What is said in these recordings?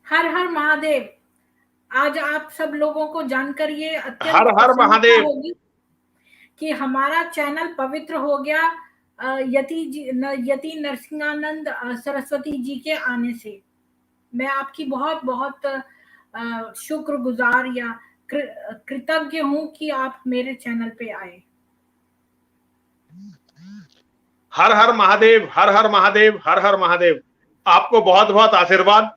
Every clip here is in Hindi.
हर हर महादेव। आज आप सब लोगों को जानकर ये अत्यंत हर हर प्रसन्नता महादेव। होगी कि हमारा चैनल पवित्र हो गया यति नरसिंहानंद सरस्वती जी के आने से। मैं आपकी बहुत बहुत शुक्रगुजार या कृतज्ञ हूं कि आप मेरे चैनल पे आए। हर हर महादेव, हर हर महादेव, हर हर महादेव। आपको बहुत बहुत आशीर्वाद,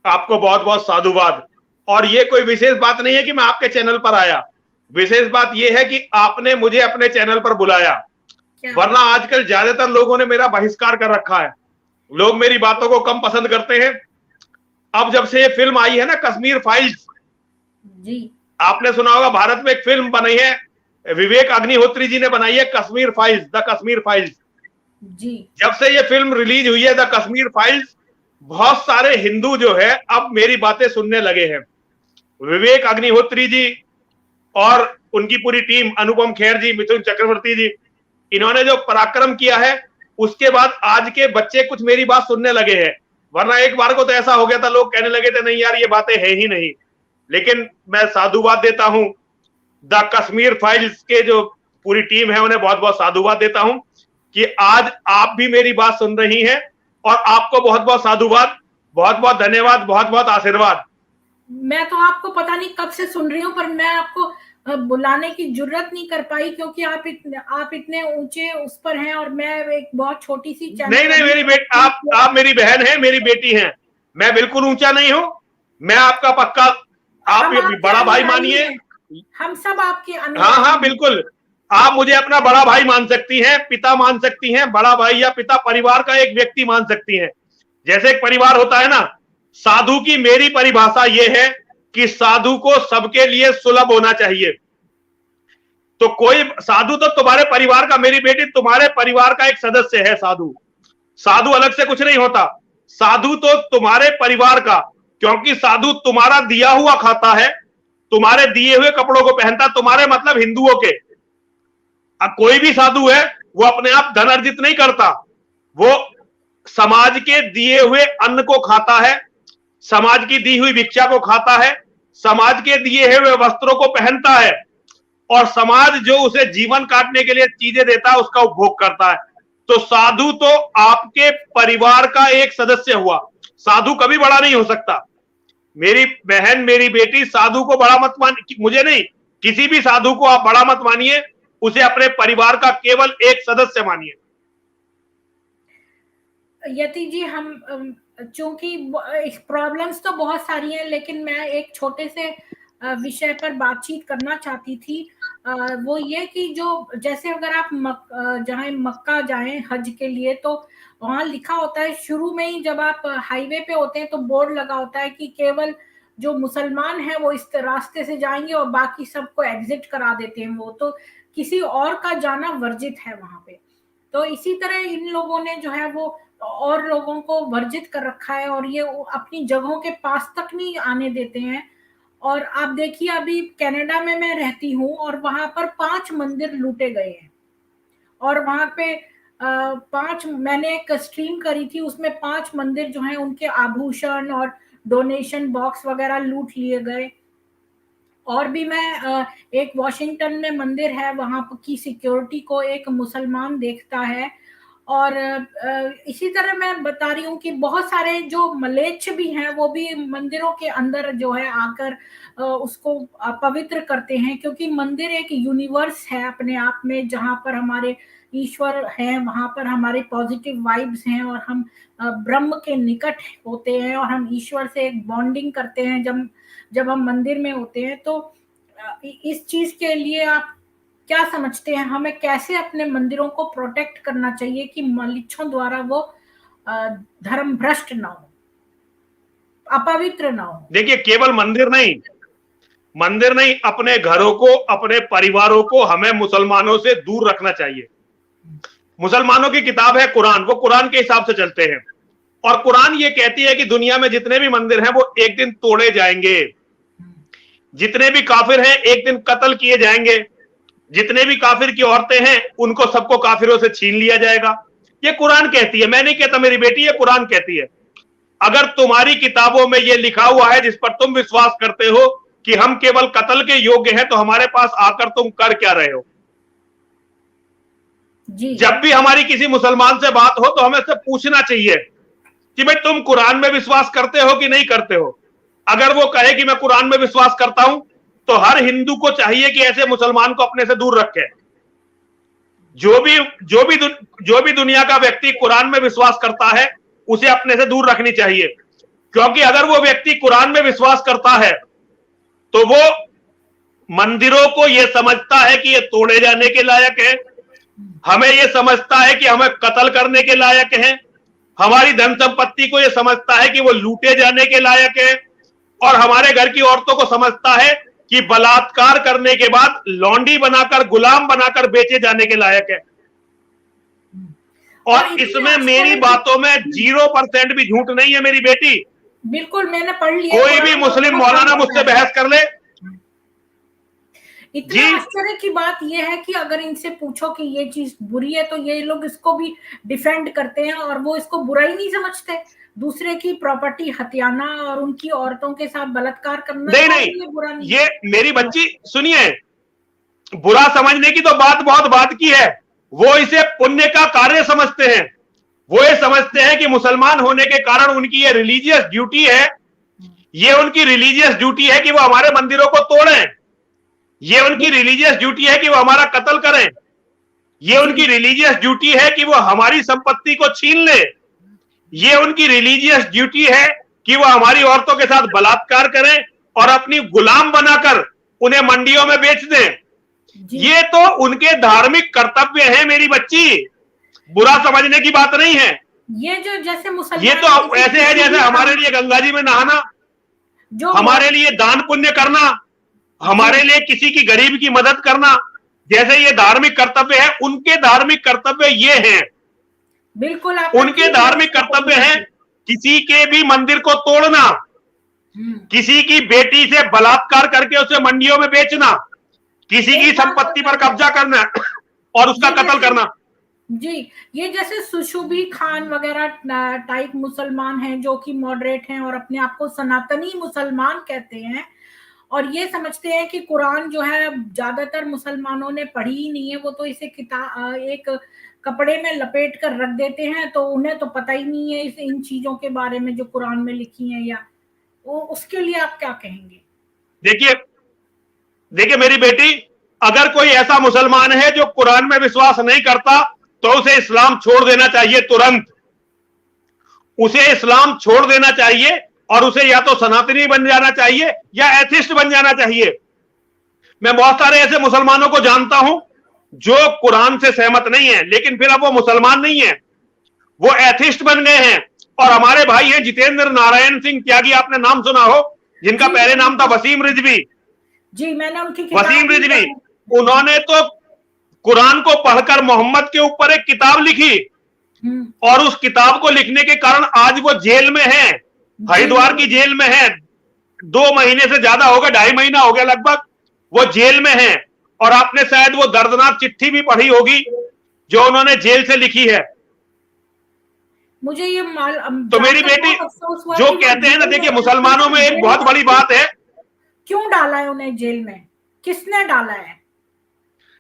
आपको बहुत बहुत साधुवाद। और ये कोई विशेष बात नहीं है कि मैं आपके चैनल पर आया, विशेष बात ये है कि आपने मुझे अपने चैनल पर बुलाया, वरना आजकल ज्यादातर लोगों ने मेरा बहिष्कार कर रखा है। लोग मेरी बातों को कम पसंद करते हैं। अब जब से ये फिल्म आई है ना, कश्मीर फाइल्स जी, आपने सुना होगा, भारत में एक फिल्म बनी है, विवेक अग्निहोत्री जी ने बनाई है, Kashmir files, the Kashmir files. जी, जब से ये फिल्म रिलीज हुई है, द कश्मीर फाइल्स, बहुत सारे हिंदू जो है अब मेरी बातें सुनने लगे हैं। विवेक अग्निहोत्री जी और उनकी पूरी टीम, अनुपम खेर जी, मिथुन चक्रवर्ती जी, इन्होंने जो पराक्रम किया है, उसके बाद आज के बच्चे कुछ मेरी बात सुनने लगे हैं। वरना एक बार को तो ऐसा हो गया था, लोग कहने लगे थे नहीं यार ये बातें है ही नहीं। लेकिन मैं साधुवाद देता हूं द कश्मीर फाइल्स के जो पूरी टीम है, उन्हें बहुत बहुत साधुवाद देता हूं कि आज आप भी मेरी बात सुन रही हैं। और आपको बहुत बहुत साधुवाद, बहुत बहुत धन्यवाद, बहुत बहुत आशीर्वाद। मैं तो आपको पता नहीं कब से सुन रही हूँ, पर मैं आपको बुलाने की जुर्रत नहीं कर पाई क्योंकि आप इतने ऊंचे उस पर हैं और मैं एक बहुत छोटी सी चैनल। नहीं नहीं, मेरी बेटी, आप मेरी बहन हैं, मेरी बेटी हैं। मैं बिल्कुल ऊंचा नहीं हूं, मैं आपका पक्का, आप बड़ा भाई मानिए। हम सब आपके हाँ हाँ बिल्कुल, आप मुझे अपना बड़ा भाई मान सकती हैं, पिता मान सकती हैं, बड़ा भाई या पिता, परिवार का एक व्यक्ति मान सकती हैं। जैसे एक परिवार होता है ना, साधु की मेरी परिभाषा यह है कि साधु को सबके लिए सुलभ होना चाहिए। तो कोई साधु तो तुम्हारे परिवार का, मेरी बेटी तुम्हारे परिवार का एक सदस्य है। साधु, साधु अलग से कुछ नहीं होता, साधु तो तुम्हारे परिवार का, क्योंकि साधु तुम्हारा दिया हुआ खाता है, तुम्हारे दिए हुए कपड़ों को पहनता, तुम्हारे मतलब हिंदुओं के। अब कोई भी साधु है वो अपने आप धन अर्जित नहीं करता, वो समाज के दिए हुए अन्न को खाता है, समाज की दी हुई भिक्षा को खाता है, समाज के दिए हुए वस्त्रों को पहनता है, और समाज जो उसे जीवन काटने के लिए चीजें देता है उसका उपभोग करता है। तो साधु तो आपके परिवार का एक सदस्य हुआ, साधु कभी बड़ा नहीं हो सकता। मेरी बहन, मेरी बेटी, साधु को बड़ा मत मान, मुझे नहीं, किसी भी साधु को आप बड़ा मत मानिए, उसे अपने परिवार का केवल एक सदस्य मानिए। यति जी, हम चूंकि प्रॉब्लम्स तो बहुत सारी हैं, लेकिन मैं एक छोटे से विषय पर बातचीत करना चाहती थी। वो ये कि जो जैसे अगर आप जहाँ मक्का जाएं हज के लिए, तो वहां लिखा होता है शुरू में ही, जब आप हाईवे पे होते हैं तो बोर्ड लगा होता है कि केवल जो मुसलमान है वो इस रास्ते से जाएंगे और बाकी सबको एग्जिट करा देते हैं। वो तो किसी और का जाना वर्जित है वहां पे। तो इसी तरह इन लोगों ने जो है वो और लोगों को वर्जित कर रखा है और ये अपनी जगहों के पास तक नहीं आने देते हैं। और आप देखिए, अभी कनाडा में मैं रहती हूँ और वहां पर 5 मंदिर लूटे गए हैं। और वहां पे 5, मैंने एक स्ट्रीम करी थी, उसमें 5 मंदिर जो हैं उनके आभूषण और डोनेशन बॉक्स वगैरह लूट लिए गए। और भी मैं एक वॉशिंगटन में मंदिर है, वहां की सिक्योरिटी को एक मुसलमान देखता है। और इसी तरह मैं बता रही हूँ कि बहुत सारे जो मलेच्छ भी हैं वो भी मंदिरों के अंदर जो है आकर उसको पवित्र करते हैं, क्योंकि मंदिर एक यूनिवर्स है अपने आप में, जहाँ पर हमारे ईश्वर हैं, वहां पर हमारे पॉजिटिव वाइब्स हैं और हम ब्रह्म के निकट होते हैं और हम ईश्वर से एक बॉन्डिंग करते हैं जब हम मंदिर में होते हैं। तो इस चीज के लिए आप क्या समझते हैं, हमें कैसे अपने मंदिरों को प्रोटेक्ट करना चाहिए कि मलिच्छों द्वारा वो धर्म भ्रष्ट ना हो, अपवित्र ना हो? देखिए, केवल मंदिर नहीं, अपने घरों को, अपने परिवारों को हमें मुसलमानों से दूर रखना चाहिए। मुसलमानों की किताब है कुरान, वो कुरान के हिसाब से चलते हैं, और कुरान ये कहती है कि दुनिया में जितने भी मंदिर हैं वो एक दिन तोड़े जाएंगे, जितने भी काफिर हैं एक दिन कत्ल किए जाएंगे, जितने भी काफिर की औरतें हैं उनको सबको काफिरों से छीन लिया जाएगा। ये कुरान कहती है, मैं नहीं कहता मेरी बेटी, ये कुरान कहती है। अगर तुम्हारी किताबों में ये लिखा हुआ है जिस पर तुम विश्वास करते हो कि हम केवल कत्ल के योग्य हैं, तो हमारे पास आकर तुम कर क्या रहे हो? जी। जब भी हमारी किसी मुसलमान से बात हो तो हमें से पूछना चाहिए कि भाई तुम कुरान में विश्वास करते हो कि नहीं करते हो। अगर वो कहे कि मैं कुरान में विश्वास करता हूं, तो हर हिंदू को चाहिए कि ऐसे मुसलमान को अपने से दूर रखे। जो भी दुनिया का व्यक्ति कुरान में विश्वास करता है उसे अपने से दूर रखनी चाहिए, क्योंकि अगर वो व्यक्ति कुरान में विश्वास करता है तो वो मंदिरों को यह समझता है कि ये तोड़े जाने के लायक है, हमें यह समझता है कि हमें कत्ल करने के लायक है, हमारी धन संपत्ति को यह समझता है कि वो लूटे जाने के लायक है, और हमारे घर की औरतों को समझता है कि बलात्कार करने के बाद लौंडी बनाकर, गुलाम बनाकर बेचे जाने के लायक है। और इसमें मेरी बातों में 0% भी झूठ नहीं है मेरी बेटी। बिल्कुल, मैंने पढ़ लिया। कोई भी मुस्लिम मौलाना मुझसे बहस कर ले। इतने आश्चर्य की बात यह है कि अगर इनसे पूछो कि ये चीज बुरी है तो ये लोग इसको भी डिफेंड करते हैं, और वो इसको बुरा ही नहीं समझते। दूसरे की प्रॉपर्टी हथियाना और उनकी औरतों के साथ बलात्कार करना नहीं, बुरा नहीं। ये मेरी बच्ची सुनिए, बुरा समझने की तो बात बहुत बात की है। वो इसे पुण्य का कार्य समझते हैं। वो ये समझते हैं कि मुसलमान होने के कारण उनकी ये रिलीजियस ड्यूटी है, ये उनकी रिलीजियस ड्यूटी है कि वो हमारे मंदिरों को तोड़ें, ये उनकी रिलीजियस ड्यूटी है कि वो हमारा कत्ल करें, ये उनकी रिलीजियस ड्यूटी है कि वो हमारी संपत्ति को छीन ले, ये उनकी रिलीजियस ड्यूटी है कि वो हमारी औरतों के साथ बलात्कार करें और अपनी गुलाम बनाकर उन्हें मंडियों में बेच दें। ये तो उनके धार्मिक कर्तव्य है मेरी बच्ची, बुरा समझने की बात नहीं है। ये जो जैसे मुसलमान, ये तो ऐसे है जैसे हमारे लिए गंगा जी में नहाना, जो हमारे लिए दान पुण्य करना, हमारे लिए किसी की गरीब की मदद करना, जैसे ये धार्मिक कर्तव्य है, उनके धार्मिक कर्तव्य ये हैं। बिल्कुल, उनके धार्मिक कर्तव्य है किसी के भी मंदिर को तोड़ना, किसी की बेटी से बलात्कार करके उसे मंडियों में बेचना, किसी की संपत्ति पर कब्जा करना और उसका कत्ल करना। जी, ये जैसे सुशुभी खान वगैरह टाइप मुसलमान हैं जो कि मॉडरेट हैं और अपने आप को सनातनी मुसलमान कहते हैं, और ये समझते हैं कि कुरान जो है ज्यादातर मुसलमानों ने पढ़ी ही नहीं है, वो तो इसे एक कपड़े में लपेट कर रख देते हैं, तो उन्हें तो पता ही नहीं है इन चीजों के बारे में जो कुरान में लिखी हैं, या वो उसके लिए आप क्या कहेंगे? देखिए मेरी बेटी, अगर कोई ऐसा मुसलमान है जो कुरान में विश्वास नहीं करता तो उसे इस्लाम छोड़ देना चाहिए तुरंत। उसे इस्लाम छोड़ देना चाहिए और उसे या तो सनातनी बन जाना चाहिए या एथिस्ट बन जाना चाहिए। मैं बहुत सारे ऐसे मुसलमानों को जानता हूं जो कुरान से सहमत नहीं है, लेकिन फिर अब वो मुसलमान नहीं है, वो एथिस्ट बन गए हैं। और हमारे भाई हैं जितेंद्र नारायण सिंह त्यागी, आपने नाम सुना हो, जिनका पहले नाम था वसीम रिजवी। जी, मैंने उनकी वसीम रिजवी, उन्होंने तो कुरान को पढ़कर मोहम्मद के ऊपर एक किताब लिखी, और उस किताब को लिखने के कारण आज वो जेल में है, हरिद्वार की जेल में है। 2 महीने से ज्यादा हो गया, 2.5 महीना हो गया लगभग, वो जेल में है। और आपने शायद वो दर्दनाक चिट्ठी भी पढ़ी होगी जो उन्होंने जेल से लिखी है। मुझे ये तो मेरी बेटी जो कहते हैं ना, देखिए मुसलमानों में एक बहुत बड़ी बात है, क्यों डाला है उन्हें जेल में, किसने डाला है?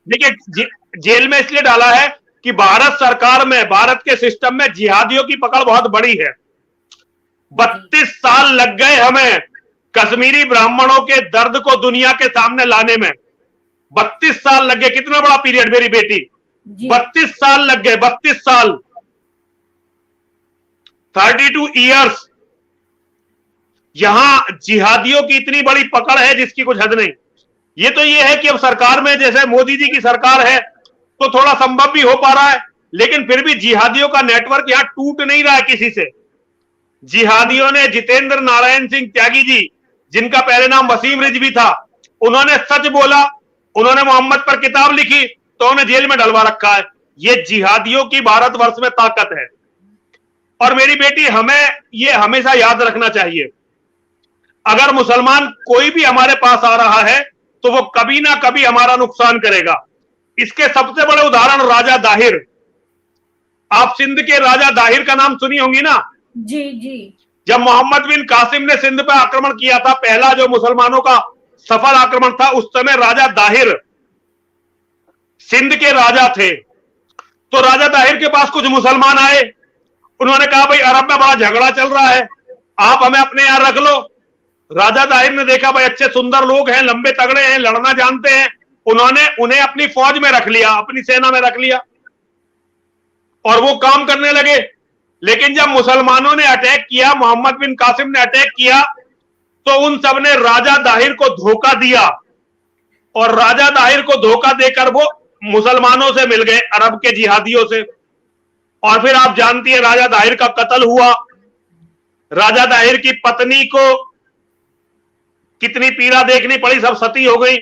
देखिए जेल में इसलिए डाला है कि भारत सरकार में, भारत के सिस्टम में जिहादियों की पकड़ बहुत बड़ी है। 32 साल लग गए हमें कश्मीरी ब्राह्मणों के दर्द को दुनिया के सामने लाने में। 32 साल लग गए, कितना बड़ा पीरियड मेरी बेटी, 32 साल लग गए, 32 साल, 32 ईयर्स। यहां जिहादियों की इतनी बड़ी पकड़ है जिसकी कुछ हद नहीं। ये तो ये है कि अब सरकार में, जैसे मोदी जी की सरकार है, तो थोड़ा संभव भी हो पा रहा है, लेकिन फिर भी जिहादियों का नेटवर्क यहां टूट नहीं रहा है किसी से। जिहादियों ने जितेंद्र नारायण सिंह त्यागी जी, जिनका पहले नाम वसीम रिजवी था, उन्होंने सच बोला, उन्होंने मोहम्मद पर किताब लिखी, तो उन्हें जेल में डलवा रखा है। ये जिहादियों की भारतवर्ष में ताकत है। और मेरी बेटी, हमें ये हमेशा याद रखना चाहिए, अगर मुसलमान कोई भी हमारे पास आ रहा है तो वो कभी ना कभी हमारा नुकसान करेगा। इसके सबसे बड़े उदाहरण राजा दाहिर, आप सिंध के राजा दाहिर का नाम सुनी होंगी ना? जी जी। जब मोहम्मद बिन कासिम ने सिंध पर आक्रमण किया था, पहला जो मुसलमानों का सफल आक्रमण था, उस समय राजा दाहिर सिंध के राजा थे। तो राजा दाहिर के पास कुछ मुसलमान आए, उन्होंने कहा भाई अरब में बड़ा झगड़ा चल रहा है, आप हमें अपने यहां रख लो। राजा दाहिर ने देखा भाई अच्छे सुंदर लोग हैं, लंबे तगड़े हैं, लड़ना जानते हैं, उन्होंने उन्हें अपनी फौज में रख लिया, अपनी सेना में रख लिया और वो काम करने लगे। लेकिन जब मुसलमानों ने अटैक किया, मोहम्मद बिन कासिम ने अटैक किया, तो उन सब ने राजा दाहिर को धोखा दिया और राजा दाहिर को धोखा देकर वो मुसलमानों से मिल गए, अरब के जिहादियों से। और फिर आप जानती है राजा दाहिर का कत्ल हुआ। राजा दाहिर की पत्नी को कितनी पीड़ा देखनी पड़ी, सब सती हो गई।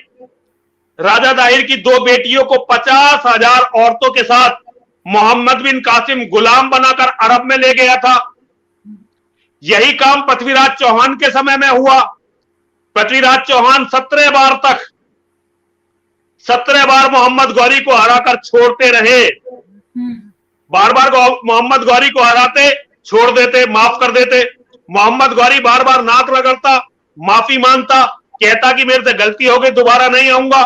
राजा दाहिर की 2 बेटियों को 50,000 औरतों के साथ मोहम्मद बिन कासिम गुलाम बनाकर अरब में ले गया था। यही काम पृथ्वीराज चौहान के समय में हुआ। पृथ्वीराज चौहान 17 बार मोहम्मद गौरी को हराकर छोड़ते रहे। बार बार मोहम्मद गौरी को हराते, छोड़ देते, माफ कर देते। मोहम्मद गौरी बार बार नाक रगड़ता, माफी मांगता, कहता कि मेरे से गलती हो गई, दोबारा नहीं आऊंगा।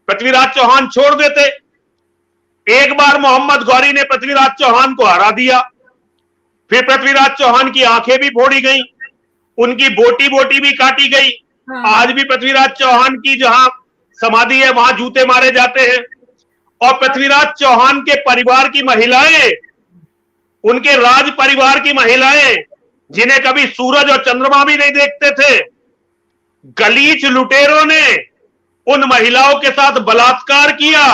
पृथ्वीराज चौहान छोड़ देते। एक बार मोहम्मद गौरी ने पृथ्वीराज चौहान को हरा दिया, फिर पृथ्वीराज चौहान की आंखें भी फोड़ी गई, उनकी बोटी बोटी भी काटी गई। आज भी पृथ्वीराज चौहान की जहां समाधि है वहां जूते मारे जाते हैं। और पृथ्वीराज चौहान के परिवार की महिलाएं, उनके राज परिवार की महिलाएं, जिन्हें कभी सूरज और चंद्रमा भी नहीं देखते थे, गलीच लुटेरों ने उन महिलाओं के साथ बलात्कार किया,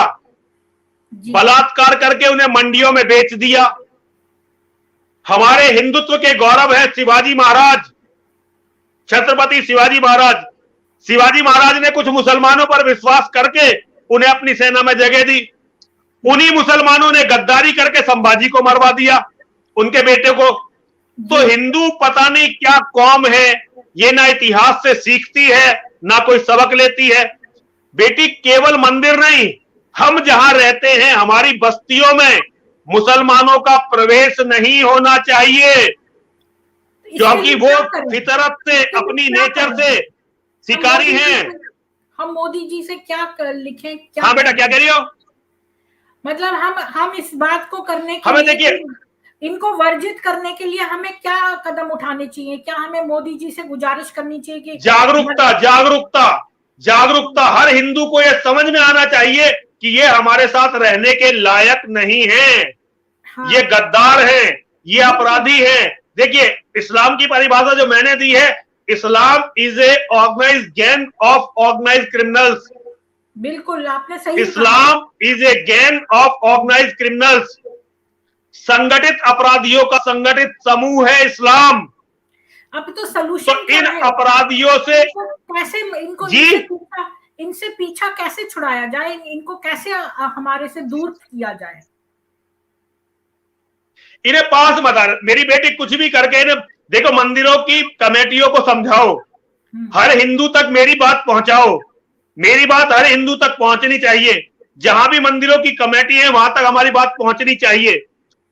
बलात्कार करके उन्हें मंडियों में बेच दिया। हमारे हिंदुत्व के गौरव है शिवाजी महाराज, छत्रपति शिवाजी महाराज। शिवाजी महाराज ने कुछ मुसलमानों पर विश्वास करके उन्हें अपनी सेना में जगह दी। उन्हीं मुसलमानों ने गद्दारी करके संभाजी को मरवा दिया, उनके बेटे को। तो हिंदू पता नहीं क्या कौम है, ये ना इतिहास से सीखती है ना कोई सबक लेती है। बेटी, केवल मंदिर नहीं, हम जहां रहते हैं हमारी बस्तियों में मुसलमानों का प्रवेश नहीं होना चाहिए, क्योंकि वो फितरत से, अपनी नेचर से शिकारी हैं। हम मोदी जी से क्या लिखें? क्या? हाँ बेटा, क्या कह रही हो? मतलब हम इस बात को करने के हमें लिए, देखिए, इनको वर्जित करने के लिए हमें क्या कदम उठाने चाहिए? क्या हमें मोदी जी से गुजारिश करनी चाहिए कि जागरूकता, जागरूकता, जागरूकता। हर हिंदू को यह समझ में आना चाहिए कि ये हमारे साथ रहने के लायक नहीं है। हाँ। ये गद्दार हैं, ये अपराधी हैं। देखिए, इस्लाम की परिभाषा जो मैंने दी है, Islam is a organised gang of organised criminals. बिल्कुल, आपने सही। Islam is a gang of organised criminals. संगठित अपराधियों का संगठित समूह है इस्लाम। अब तो सलूशन, तो इन अपराधियों से कैसे इनको इनसे पीछा कैसे छुड़ाया जाए, इनको कैसे हमारे से दूर किया जाए? इन्हें पास मत आने। मेरी बेटी कुछ भी करके इन्हें देखो, मंदिरों की कमेटियों को समझाओ, हर हिंदू तक मेरी बात पहुंचाओ। मेरी बात हर हिंदू तक पहुंचनी चाहिए। जहां भी मंदिरों की कमेटी है वहां तक हमारी बात पहुंचनी चाहिए।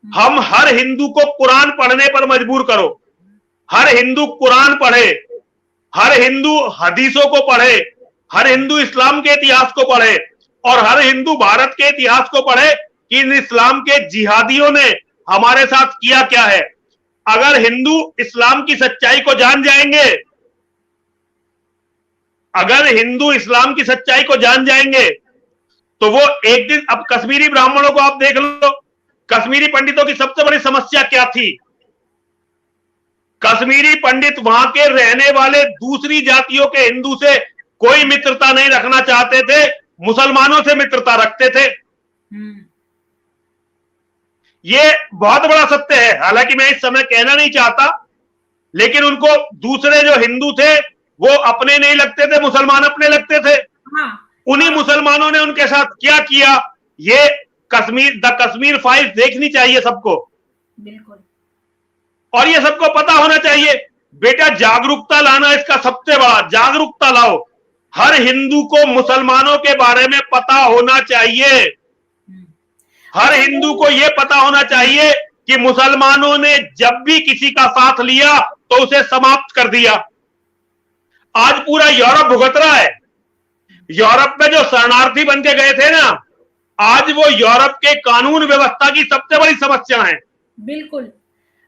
हम हर हिंदू को कुरान पढ़ने पर मजबूर करो। हर हिंदू कुरान पढ़े, हर हिंदू हदीसों को पढ़े, हर हिंदू इस्लाम के इतिहास को पढ़े और हर हिंदू भारत के इतिहास को पढ़े कि इन इस्लाम के जिहादियों ने हमारे साथ किया क्या है। अगर हिंदू इस्लाम की सच्चाई को जान जाएंगे, अगर हिंदू इस्लाम की सच्चाई को जान जाएंगे तो वो एक दिन, अब कश्मीरी ब्राह्मणों को आप देख लो, कश्मीरी पंडितों की सबसे बड़ी समस्या क्या थी? कश्मीरी पंडित वहां के रहने वाले दूसरी जातियों के हिंदू से कोई मित्रता नहीं रखना चाहते थे, मुसलमानों से मित्रता रखते थे। ये बहुत बड़ा सत्य है। हालांकि मैं इस समय कहना नहीं चाहता, लेकिन उनको दूसरे जो हिंदू थे वो अपने नहीं लगते थे, मुसलमान अपने लगते थे। उन्हीं मुसलमानों ने उनके साथ क्या किया, ये द कश्मीर फाइल्स देखनी चाहिए सबको। बिल्कुल। और ये सबको पता होना चाहिए। बेटा, जागरूकता लाना इसका सबसे बड़ा, जागरूकता लाओ। हर हिंदू को मुसलमानों के बारे में पता होना चाहिए। हर हिंदू को यह पता होना चाहिए कि मुसलमानों ने जब भी किसी का साथ लिया तो उसे समाप्त कर दिया। आज पूरा यूरोप भुगत रहा है। यूरोप में जो शरणार्थी बन के गए थे ना, आज वो यूरोप के कानून व्यवस्था की सबसे बड़ी समस्या है। बिल्कुल।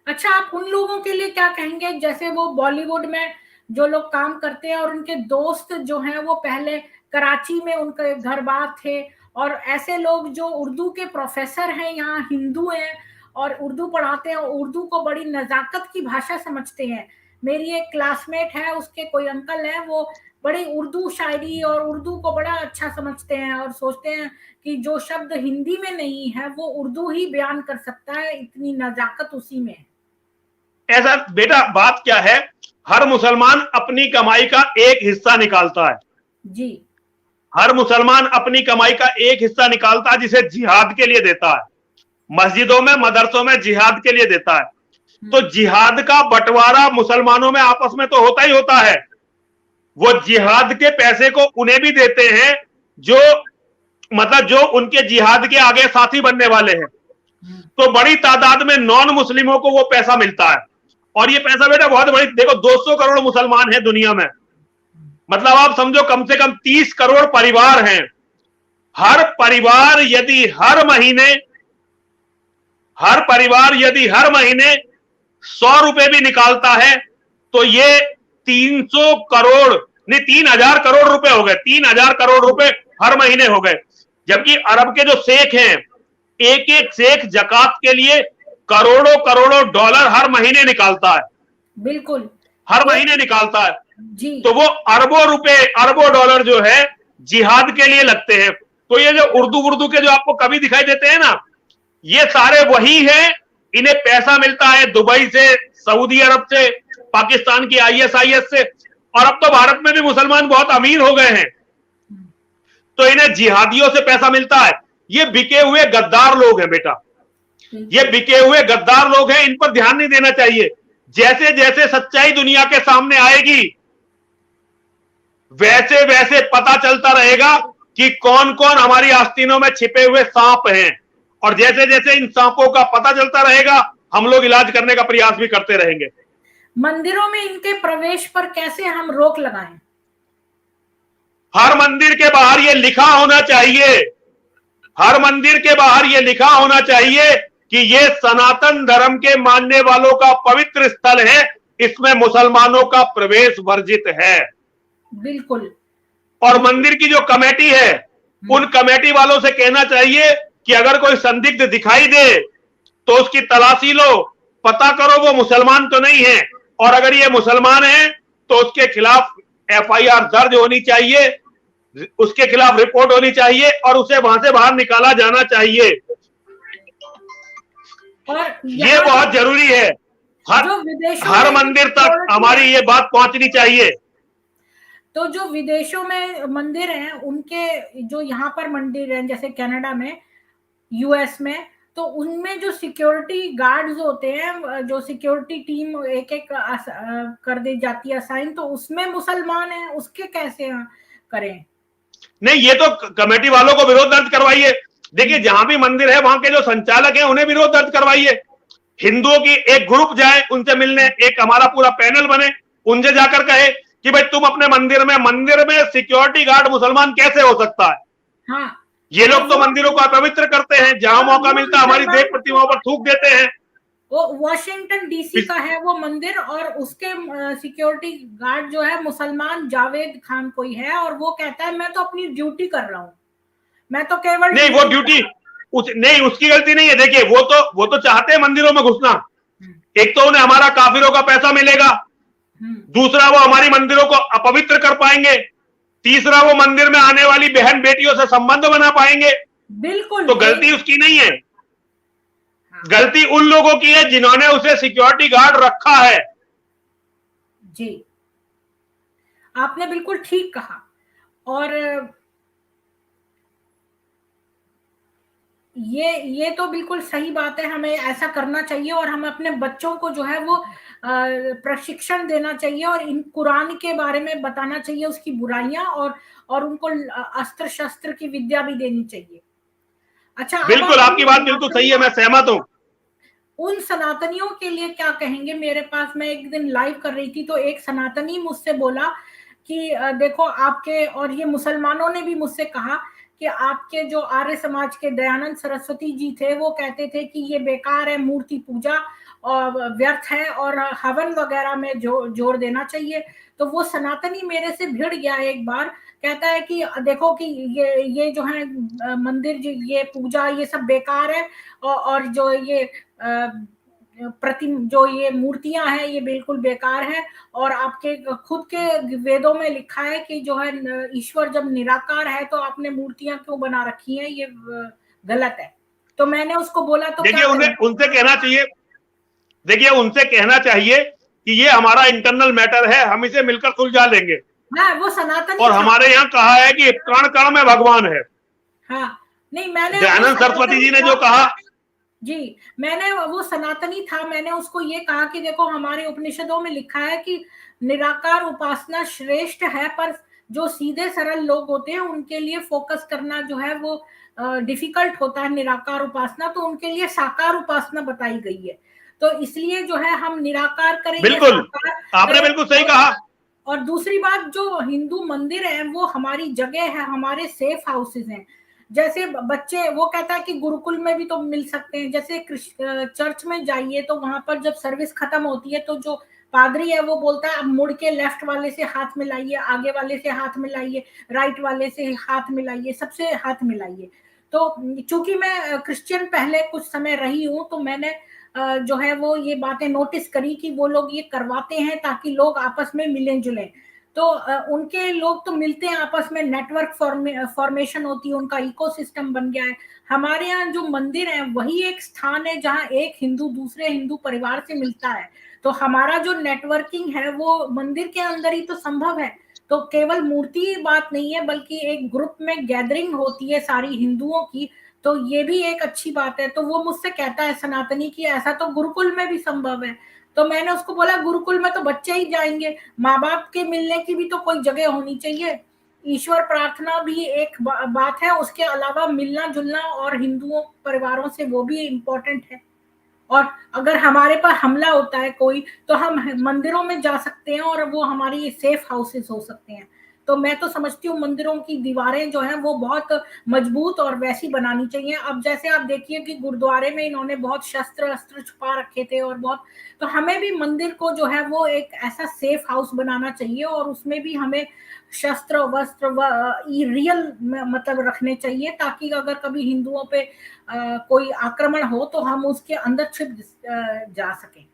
अच्छा, आप उन लोगों के लिए क्या कहेंगे जैसे वो बॉलीवुड में जो लोग काम करते हैं और उनके दोस्त जो हैं वो पहले कराची में उनके घर बार थे, और ऐसे लोग जो उर्दू के प्रोफेसर हैं, यहाँ हिंदू हैं और उर्दू पढ़ाते हैं, उर्दू को बड़ी नजाकत की भाषा समझते हैं। मेरी एक क्लासमेट है, उसके कोई अंकल है, वो बड़ी उर्दू शायरी और उर्दू को बड़ा अच्छा समझते हैं और सोचते हैं कि जो शब्द हिंदी में नहीं है वो उर्दू ही बयान कर सकता है, इतनी नजाकत उसी में है। ऐसा बेटा बात क्या है, हर मुसलमान अपनी कमाई का एक हिस्सा निकालता है जी। हर मुसलमान अपनी कमाई का एक हिस्सा निकालता है जिसे जिहाद के लिए देता है, मस्जिदों में मदरसों में जिहाद के लिए देता है। तो जिहाद का बंटवारा मुसलमानों में आपस में तो होता ही होता है। वो जिहाद के पैसे को उन्हें भी देते हैं जो मतलब जो उनके जिहाद के आगे साथी बनने वाले हैं। तो बड़ी तादाद में नॉन मुस्लिमों को वो पैसा मिलता है, और ये पैसा बेटा बहुत बड़ी, देखो 200 करोड़ मुसलमान हैं दुनिया में, मतलब आप समझो कम से कम 30 करोड़ परिवार हैं। हर परिवार यदि हर महीने 100 रुपए भी निकालता है तो ये 300 करोड़ नहीं 3000 करोड़ रुपए हो गए, 3000 करोड़ रुपए हर महीने हो गए। जबकि अरब के जो शेख हैं, एक एक शेख जकात के लिए करोड़ों करोड़ों डॉलर हर महीने निकालता है। बिल्कुल, हर महीने निकालता है जी। तो वो अरबों रुपए अरबों डॉलर जो है जिहाद के लिए लगते हैं। तो ये जो उर्दू के जो आपको कवि दिखाई देते हैं ना, ये सारे वही हैं। इन्हें पैसा मिलता है दुबई से, सऊदी अरब से, पाकिस्तान की ISIS से, और अब तो भारत में भी मुसलमान बहुत अमीर हो गए हैं, तो इन्हें जिहादियों से पैसा मिलता है। ये बिके हुए गद्दार लोग हैं बेटा, ये बिके हुए गद्दार लोग हैं, इन पर ध्यान नहीं देना चाहिए। जैसे जैसे सच्चाई दुनिया के सामने आएगी वैसे वैसे पता चलता रहेगा कि कौन कौन हमारी आस्तीनों में छिपे हुए सांप हैं, और जैसे जैसे इन सांपों का पता चलता रहेगा हम लोग इलाज करने का प्रयास भी करते रहेंगे। मंदिरों में इनके प्रवेश पर कैसे हम रोक लगाएं? हर मंदिर के बाहर ये लिखा होना चाहिए, हर मंदिर के बाहर ये लिखा होना चाहिए कि ये सनातन धर्म के मानने वालों का पवित्र स्थल है, इसमें मुसलमानों का प्रवेश वर्जित है। बिल्कुल। और मंदिर की जो कमेटी है उन कमेटी वालों से कहना चाहिए कि अगर कोई संदिग्ध दिखाई दे तो उसकी तलाशी लो, पता करो वो मुसलमान तो नहीं है, और अगर ये मुसलमान है तो उसके खिलाफ FIR दर्ज होनी चाहिए, उसके खिलाफ रिपोर्ट होनी चाहिए और उसे वहां से बाहर निकाला जाना चाहिए। और ये बहुत जरूरी है। हर मंदिर तक हमारी ये बात पहुंचनी चाहिए। तो जो विदेशों में मंदिर हैं उनके जो यहाँ पर मंदिर हैं जैसे कनाडा में, US में, तो उनमें जो सिक्योरिटी गार्ड्स होते हैं, जो सिक्योरिटी टीम एक एक कर दी जाती है असाइन, तो उसमें मुसलमान हैं, उसके कैसे करें? नहीं, ये तो कमेटी वालों को विरोध दर्ज करवाइए। देखिए जहां भी मंदिर है वहां के जो संचालक हैं उन्हें विरोध दर्ज करवाइए। हिंदुओं की एक ग्रुप जाए उनसे मिलने, एक हमारा पूरा पैनल बने, उनसे जाकर कहे कि भाई तुम अपने मंदिर में सिक्योरिटी गार्ड मुसलमान कैसे हो सकता है? हाँ, ये लोग तो मंदिरों को अपवित्र करते हैं, जहां मौका मिलता है हमारी देव प्रतिमाओं पर थूक देते हैं। वो वॉशिंगटन DC का है वो मंदिर, और उसके सिक्योरिटी गार्ड जो है मुसलमान जावेद खान कोई है, और वो कहता है मैं तो अपनी ड्यूटी कर रहा हूँ, मैं तो केवल नहीं, वो ड्यूटी नहीं, उसकी गलती नहीं है। देखिए वो तो चाहते हैं मंदिरों में घुसना। एक तो उन्हें हमारा काफिरों का पैसा मिलेगा, दूसरा वो हमारी मंदिरों को अपवित्र कर पाएंगे, तीसरा वो मंदिर में आने वाली बहन बेटियों से संबंध बना पाएंगे। बिल्कुल। तो गलती उसकी नहीं है, गलती उन लोगों की है जिन्होंने उसे सिक्योरिटी गार्ड रखा है। जी, आपने बिल्कुल ठीक कहा। और ये तो बिल्कुल सही बात है, हमें ऐसा करना चाहिए, और हमें अपने बच्चों को जो है वो प्रशिक्षण देना चाहिए और इन कुरान के बारे में बताना चाहिए, उसकी बुराइयां, और उनको अस्त्र शस्त्र की विद्या भी देनी चाहिए। अच्छा, बिल्कुल आपकी बात बिल्कुल सही है, मैं सहमत हूं। उन सनातनियों के लिए क्या कहेंगे? मेरे पास, मैं एक दिन लाइव कर रही थी तो एक सनातनी मुझसे बोला कि देखो आपके, और ये मुसलमानों ने भी मुझसे कहा कि आपके जो आर्य समाज के दयानंद सरस्वती जी थे वो कहते थे कि ये बेकार है, मूर्ति पूजा और व्यर्थ है और हवन वगैरह में जोर देना चाहिए। तो वो सनातनी मेरे से भिड़ गया एक बार, कहता है कि देखो कि ये जो है मंदिर, ये पूजा, ये सब बेकार है, और जो ये जो ये मूर्तियां हैं ये बिल्कुल बेकार है, और आपके खुद के वेदों में लिखा है कि जो है ईश्वर जब निराकार है तो आपने मूर्तियां क्यों बना रखी हैं, ये गलत है। तो मैंने उसको बोला तो देखिए उनसे कहना चाहिए, देखिए उनसे कहना चाहिए कि ये हमारा इंटरनल मैटर है, हम इसे मिलकर सुलझा लेंगे। हाँ, वो सनातनी और हमारे यहाँ कहा है कि कण कण में भगवान है। हाँ, नहीं, मैंने दयानंद सरस्वती जी ने जो कहा, जी, मैंने, वो सनातनी था, मैंने उसको ये कहा कि देखो हमारे उपनिषदों में लिखा है कि निराकार उपासना श्रेष्ठ है, पर जो सीधे सरल लोग होते हैं उनके लिए फोकस करना जो है वो डिफिकल्ट होता है निराकार उपासना, तो उनके लिए साकार उपासना बताई गई है। तो इसलिए जो है हम निराकार करेंगे, बिल्कुल आपने बिल्कुल सही कहा। और दूसरी बात, जो हिंदू मंदिर है वो हमारी जगह है, हमारे सेफ हाउसेज हैं। जैसे बच्चे, वो कहता है कि गुरुकुल में भी तो मिल सकते हैं, जैसे चर्च में जाइए तो वहां पर जब सर्विस खत्म होती है तो जो पादरी है वो बोलता है अब मुड़ के लेफ्ट वाले से हाथ मिलाइए, आगे वाले से हाथ मिलाइए, राइट वाले से हाथ मिलाइए, सबसे हाथ मिलाइए। तो चूंकि मैं क्रिश्चियन पहले कुछ समय रही हूँ तो मैंने जो है वो ये बातें नोटिस करी कि वो लोग ये करवाते हैं ताकि लोग आपस में मिलें जुलें। तो उनके लोग तो मिलते हैं आपस में, नेटवर्क फॉर्मेशन होती है, उनका इकोसिस्टम बन गया है। हमारे यहाँ जो मंदिर है वही एक स्थान है जहाँ एक हिंदू दूसरे हिंदू परिवार से मिलता है। तो हमारा जो नेटवर्किंग है वो मंदिर के अंदर ही तो संभव है। तो केवल मूर्ति बात नहीं है, बल्कि एक ग्रुप में गैदरिंग होती है सारी हिंदुओं की, तो ये भी एक अच्छी बात है। तो वो मुझसे कहता है सनातनी की ऐसा तो गुरुकुल में भी संभव है। तो मैंने उसको बोला गुरुकुल में तो बच्चे ही जाएंगे, माँ बाप के मिलने की भी तो कोई जगह होनी चाहिए। ईश्वर प्रार्थना भी एक बात है, उसके अलावा मिलना जुलना और हिंदुओं परिवारों से वो भी इम्पोर्टेंट है। और अगर हमारे पर हमला होता है कोई तो हम मंदिरों में जा सकते हैं और वो हमारी सेफ हाउसेस हो सकते हैं। तो मैं तो समझती हूँ मंदिरों की दीवारें जो है वो बहुत मजबूत और वैसी बनानी चाहिए। अब जैसे आप देखिए कि गुरुद्वारे में इन्होंने बहुत शस्त्र अस्त्र छुपा रखे थे और बहुत, तो हमें भी मंदिर को जो है वो एक ऐसा सेफ हाउस बनाना चाहिए और उसमें भी हमें शस्त्र वस्त्र रियल मतलब रखने चाहिए, ताकि अगर कभी हिंदुओं पे कोई आक्रमण हो तो हम उसके अंदर छिप जा सकें।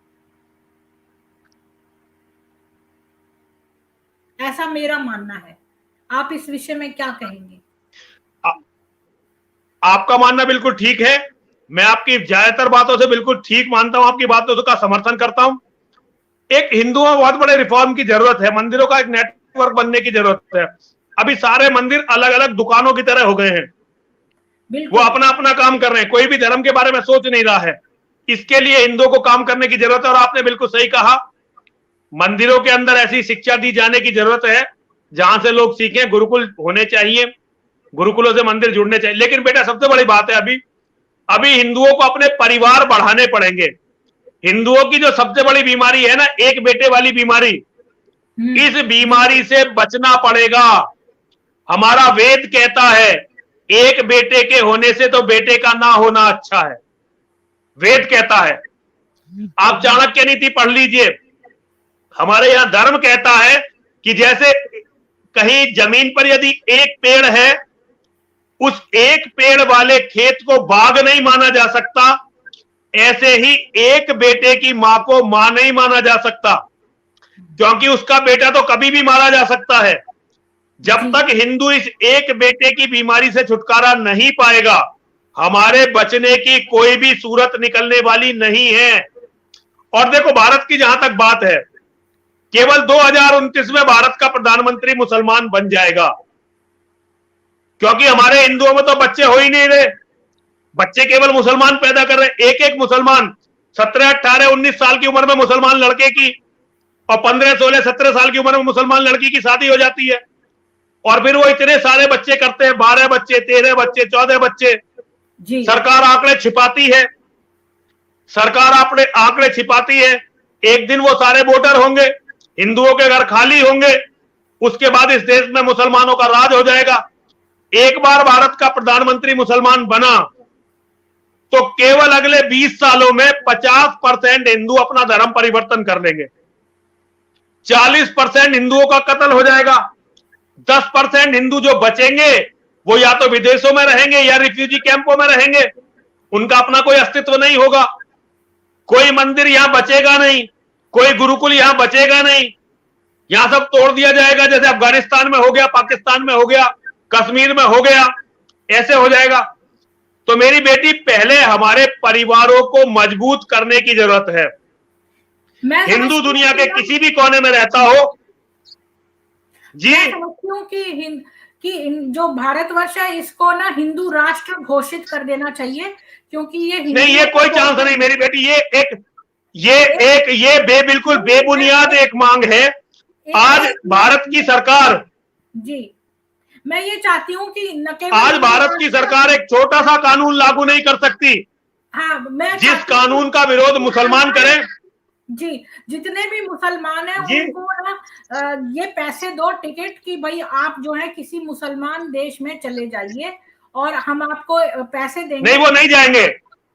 ऐसा मेरा मानना है। आप इस विषय में क्या कहेंगे? आपका मानना बिल्कुल ठीक है, मैं आपकी ज्यादातर बातों से बिल्कुल ठीक मानता हूं, आपकी बातों का समर्थन करता हूं। एक हिंदुओं में बहुत बड़े रिफॉर्म की जरूरत है, मंदिरों का एक नेटवर्क बनने की जरूरत है। अभी सारे मंदिर अलग अलग दुकानों की तरह हो गए हैं, वो अपना अपना काम कर रहे हैं, कोई भी धर्म के बारे में सोच नहीं रहा है। इसके लिए हिंदुओं को काम करने की जरूरत है। और आपने बिल्कुल सही कहा, मंदिरों के अंदर ऐसी शिक्षा दी जाने की जरूरत है जहां से लोग सीखें। गुरुकुल होने चाहिए, गुरुकुलों से मंदिर जुड़ने चाहिए। लेकिन बेटा सबसे बड़ी बात है, अभी हिंदुओं को अपने परिवार बढ़ाने पड़ेंगे। हिंदुओं की जो सबसे बड़ी बीमारी है ना, एक बेटे वाली बीमारी, इस बीमारी से बचना पड़ेगा। हमारा वेद कहता है एक बेटे के होने से तो बेटे का ना होना अच्छा है, वेद कहता है। आप चाणक्य नीति पढ़ लीजिए, हमारे यहां धर्म कहता है कि जैसे कहीं जमीन पर यदि एक पेड़ है, उस एक पेड़ वाले खेत को बाग नहीं माना जा सकता, ऐसे ही एक बेटे की मां को मां नहीं माना जा सकता, क्योंकि उसका बेटा तो कभी भी मारा जा सकता है। जब तक हिंदू इस एक बेटे की बीमारी से छुटकारा नहीं पाएगा, हमारे बचने की कोई भी सूरत निकलने वाली नहीं है। और देखो भारत की जहां तक बात है, केवल 2029 में भारत का प्रधानमंत्री मुसलमान बन जाएगा, क्योंकि हमारे हिंदुओं में तो बच्चे हो ही नहीं रहे, बच्चे केवल मुसलमान पैदा कर रहे। एक एक मुसलमान 17, 18, 19 साल की उम्र में मुसलमान लड़के की और 15, 16, 17 साल की उम्र में मुसलमान लड़की की शादी हो जाती है। और फिर वो इतने सारे बच्चे करते हैं, 12 बच्चे, 13 बच्चे, 14 बच्चे। सरकार आंकड़े छिपाती है। सरकार अपने आंकड़े छिपाती है। एक दिन वो सारे वोटर होंगे, हिंदुओं के घर खाली होंगे, उसके बाद इस देश में मुसलमानों का राज हो जाएगा। एक बार भारत का प्रधानमंत्री मुसलमान बना तो केवल अगले 20 सालों में 50% हिंदू अपना धर्म परिवर्तन कर लेंगे, 40% हिंदुओं का कत्ल हो जाएगा, 10% हिंदू जो बचेंगे वो या तो विदेशों में रहेंगे या रिफ्यूजी कैंपों में रहेंगे, उनका अपना कोई अस्तित्व नहीं होगा, कोई मंदिर यहां बचेगा नहीं, कोई गुरुकुल यहां बचेगा नहीं, यहां सब तोड़ दिया जाएगा, जैसे अफगानिस्तान में हो गया, पाकिस्तान में हो गया, कश्मीर में हो गया, ऐसे हो जाएगा। तो मेरी बेटी, पहले हमारे परिवारों को मजबूत करने की जरूरत है। हिंदू दुनिया के किसी भी कोने में रहता हो, जी, मैं समझती हूँ कि जो भारतवर्ष है इसको ना हिंदू राष्ट्र घोषित कर देना चाहिए, क्योंकि ये नहीं, ये कोई चांस नहीं मेरी बेटी। ये बिल्कुल बेबुनियाद एक मांग है। आज भारत की सरकार, जी, मैं ये चाहती हूँ कि आज भारत की सरकार एक छोटा सा कानून लागू नहीं कर सकती। हाँ, मैं जिस कानून का विरोध मुसलमान करें, जी, जितने भी मुसलमान हैं उनको ना ये पैसे दो टिकट की, भाई आप जो है किसी मुसलमान देश में चले जाइए और हम आपको पैसे देंगे। नहीं, वो नहीं जाएंगे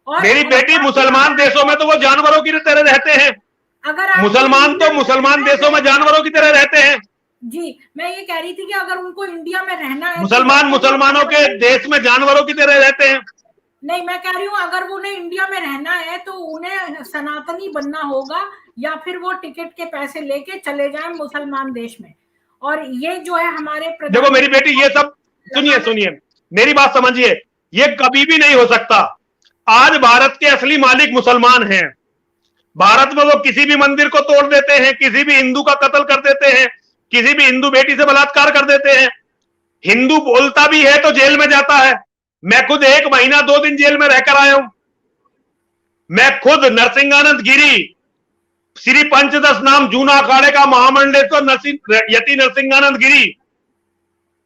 मेरी बेटी। मुसलमान देशों में तो वो जानवरों की तरह रहते हैं। अगर मुसलमान तो मुसलमान देशों में जानवरों की तरह रहते हैं। जी, मैं ये कह रही थी कि अगर उनको इंडिया में रहना है, मुसलमानों के देश में जानवरों की तरह रहते हैं। नहीं, मैं कह रही हूँ अगर उन्हें इंडिया में रहना है तो उन्हें सनातनी बनना होगा, या फिर वो टिकट के पैसे लेके चले जाएं मुसलमान देश में। और ये जो है हमारे देखो मेरी बेटी, ये सब सुनिए, मेरी बात समझिए, ये कभी भी नहीं हो सकता। आज भारत के असली मालिक मुसलमान हैं। भारत में वो किसी भी मंदिर को तोड़ देते हैं, किसी भी हिंदू का कत्ल कर देते हैं, किसी भी हिंदू बेटी से बलात्कार कर देते हैं। हिंदू बोलता भी है तो जेल में जाता है। मैं खुद 1 महीना 2 दिन जेल में रहकर आया हूं। मैं खुद नरसिंहानंद गिरी, श्री पंचदश नाम जूना अखाड़े का महामंडलेश्वर यति नरसिंहानंद गिरी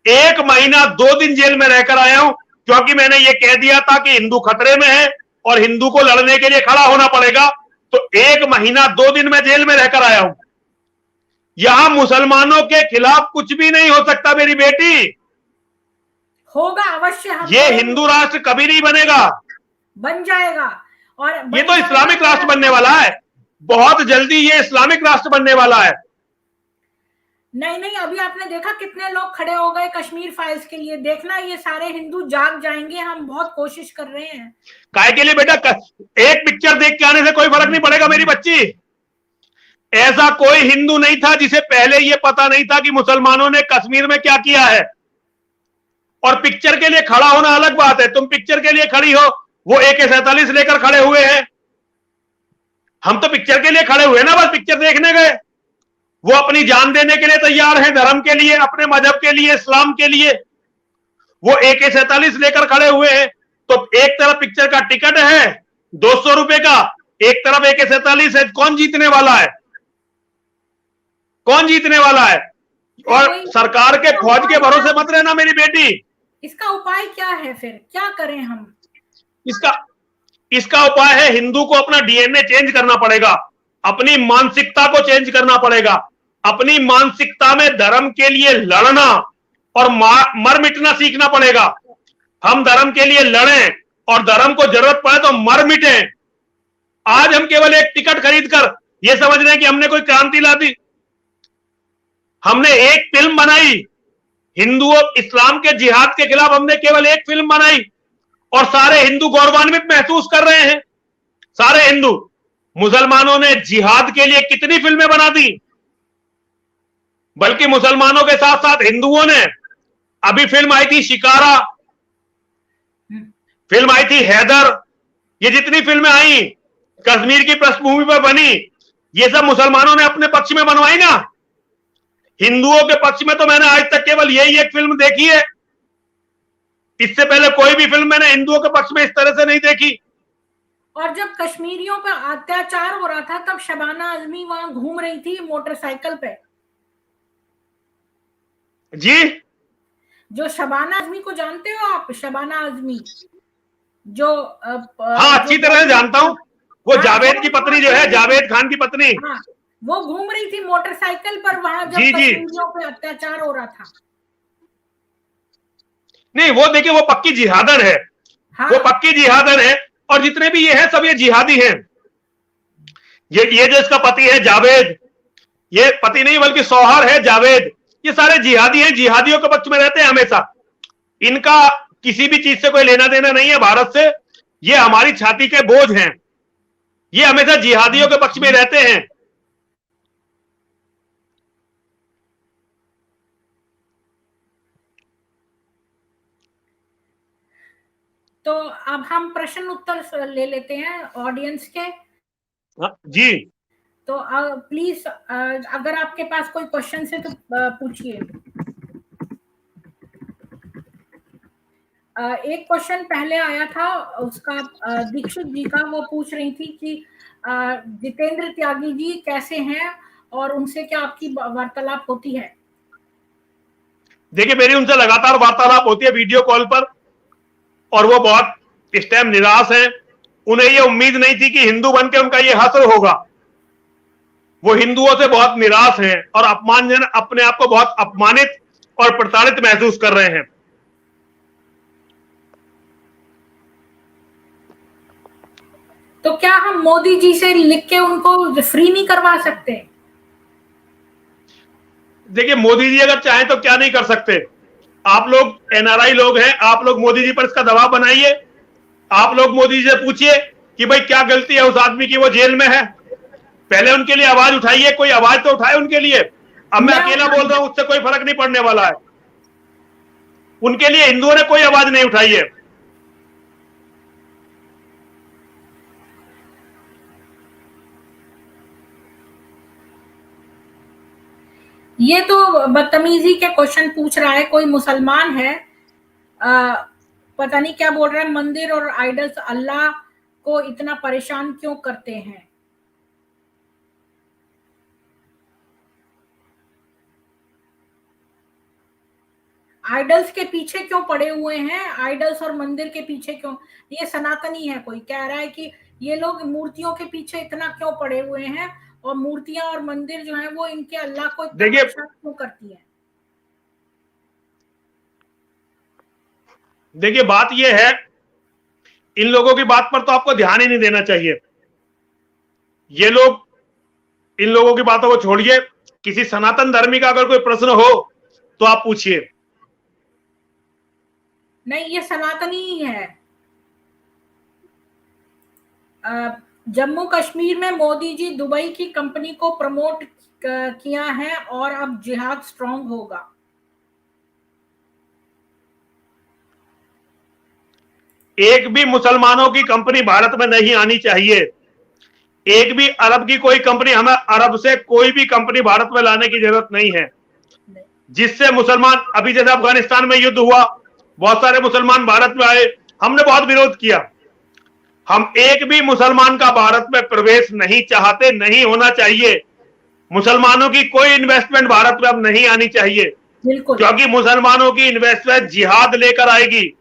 1 महीना 2 दिन जेल में रहकर आया हूं, क्योंकि मैंने ये कह दिया था कि हिंदू खतरे में है और हिंदू को लड़ने के लिए खड़ा होना पड़ेगा। तो 1 महीना 2 दिन में जेल में रहकर आया हूं। यहां मुसलमानों के खिलाफ कुछ भी नहीं हो सकता मेरी बेटी। होगा अवश्य, ये हिंदू राष्ट्र कभी नहीं बनेगा, बन जाएगा। और ये तो इस्लामिक राष्ट्र बनने वाला है। बहुत जल्दी ये इस्लामिक राष्ट्र बनने वाला है। नहीं, अभी आपने देखा कितने लोग खड़े हो गए कश्मीर फाइल्स के लिए। देखना, ये सारे हिंदू जाग जाएंगे। हम बहुत कोशिश कर रहे हैं। काय के लिए बेटा? एक पिक्चर देख के आने से कोई फर्क नहीं पड़ेगा मेरी बच्ची। ऐसा कोई हिंदू नहीं था जिसे पहले ये पता नहीं था कि मुसलमानों ने कश्मीर में क्या किया है। और पिक्चर के लिए खड़ा होना अलग बात है। तुम पिक्चर के लिए खड़ी हो, वो AK-47 लेकर खड़े हुए हैं। हम तो पिक्चर के लिए खड़े हुए ना, बस पिक्चर देखने गए। वो अपनी जान देने के लिए तैयार हैं, धर्म के लिए, अपने मजहब के लिए, इस्लाम के लिए। वो AK-47 लेकर खड़े हुए हैं। तो एक तरफ पिक्चर का टिकट है 200 रुपए का, एक तरफ AK-47 है। कौन जीतने वाला है? कौन जीतने वाला है? और सरकार के फौज के भरोसे मत रहना मेरी बेटी। इसका उपाय क्या है फिर? क्या करें हम? इसका उपाय है, हिंदू को अपना DNA चेंज करना पड़ेगा, अपनी मानसिकता को चेंज करना पड़ेगा, अपनी मानसिकता में धर्म के लिए लड़ना और मर मिटना सीखना पड़ेगा। हम धर्म के लिए लड़ें और धर्म को जरूरत पड़े तो मर मिटें। आज हम केवल एक टिकट खरीद कर यह समझ रहे हैं कि हमने कोई क्रांति ला दी। हमने एक फिल्म बनाई, हिंदुओं इस्लाम के जिहाद के खिलाफ हमने केवल एक फिल्म बनाई और सारे हिंदू गौरवान्वित महसूस कर रहे हैं। सारे हिंदू। मुसलमानों ने जिहाद के लिए कितनी फिल्में बना दी, बल्कि मुसलमानों के साथ साथ हिंदुओं ने, अभी फिल्म आई थी शिकारा, फिल्म आई थी हैदर, ये जितनी फिल्में आई कश्मीर की पृष्ठभूमि पर बनी, ये सब मुसलमानों ने अपने पक्ष में बनवाई ना। हिंदुओं के पक्ष में तो मैंने आज तक केवल यही एक फिल्म देखी है। इससे पहले कोई भी फिल्म मैंने हिंदुओं के पक्ष में इस तरह से नहीं देखी। और जब कश्मीरियों पर अत्याचार हो रहा था तब शबाना आजमी वहां घूम रही थी मोटरसाइकिल पे। जी, जो शबाना आजमी को जानते हो आप? शबाना आजमी जो हाँ, अच्छी तरह से जानता हूं। वो जावेद की पत्नी जो है, जावेद खान की पत्नी, हाँ, वो घूम रही थी मोटरसाइकिल पर वहां जब जी जी, कश्मीरियों पे अत्याचार हो रहा था। नहीं वो देखिए वो पक्की जिहादर है, हाँ, वो पक्की जिहादर है। और जितने भी ये हैं सब ये जिहादी हैं। ये जो इसका पति है जावेद, ये पति नहीं बल्कि सौहर है जावेद, ये सारे जिहादी हैं, जिहादियों के पक्ष में रहते हैं हमेशा। इनका किसी भी चीज से कोई लेना देना नहीं है भारत से, ये हमारी छाती के बोझ हैं, ये हमेशा जिहादियों के पक्ष में रहते हैं। तो अब हम प्रश्न उत्तर ले लेते हैं ऑडियंस के। जी, तो प्लीज अगर आपके पास कोई क्वेश्चन है तो पूछिए। एक क्वेश्चन पहले आया था उसका दीक्षित जी का, वो पूछ रही थी कि जितेंद्र त्यागी जी कैसे हैं और उनसे क्या आपकी वार्तालाप होती है? देखिए मेरी उनसे लगातार वार्तालाप होती है वीडियो कॉल पर, और वो बहुत इस टाइम निराश हैं। उन्हें ये उम्मीद नहीं थी कि हिंदू बन के उनका ये हासिल होगा। वो हिंदुओं से बहुत निराश हैं और अपमानजनक, अपने आप को बहुत अपमानित और प्रताड़ित महसूस कर रहे हैं। तो क्या हम मोदी जी से लिख के उनको फ्री नहीं करवा सकते? देखिए मोदी जी अगर चाहें तो क्या नहीं कर सकते। आप लोग एनआरआई लोग हैं, आप लोग मोदी जी पर इसका दबाव बनाइए। आप लोग मोदी जी से पूछिए कि भाई क्या गलती है उस आदमी की, वो जेल में है। पहले उनके लिए आवाज उठाइए, कोई आवाज तो उठाए उनके लिए। अब मैं अकेला बोल रहा हूं, उससे कोई फर्क नहीं पड़ने वाला है। उनके लिए हिंदुओं ने कोई आवाज नहीं उठाई है। ये तो बदतमीजी के क्वेश्चन पूछ रहा है कोई मुसलमान है, पता नहीं क्या बोल रहा है, मंदिर और आइडल्स अल्लाह को इतना परेशान क्यों करते हैं? आइडल्स के पीछे क्यों पड़े हुए हैं? आइडल्स और मंदिर के पीछे क्यों? ये सनातनी है कोई कह रहा है कि ये लोग मूर्तियों के पीछे इतना क्यों पड़े हुए हैं, और मूर्तियां और मंदिर जो है वो इनके अल्लाह को इतना परेशान क्यों करती है? देखिए बात ये है, इन लोगों की बात पर तो आपको ध्यान ही नहीं देना चाहिए। ये लोग, इन लोगों की बातों को छोड़िए। किसी सनातन धर्मी का अगर कोई प्रश्न हो तो आप पूछिए। नहीं, ये सनातनी ही है। जम्मू कश्मीर में मोदी जी दुबई की कंपनी को प्रमोट किया है और अब जिहाद स्ट्रांग होगा। एक भी मुसलमानों की कंपनी भारत में नहीं आनी चाहिए। एक भी अरब की कोई कंपनी, हमें अरब से कोई भी कंपनी भारत में लाने की जरूरत नहीं है, जिससे मुसलमान, अभी जैसे अफगानिस्तान में युद्ध हुआ, बहुत सारे मुसलमान भारत में आए, हमने बहुत विरोध किया। हम एक भी मुसलमान का भारत में प्रवेश नहीं चाहते, नहीं होना चाहिए। मुसलमानों की कोई इन्वेस्टमेंट भारत में अब नहीं आनी चाहिए, क्योंकि मुसलमानों की इन्वेस्टमेंट जिहाद लेकर आएगी।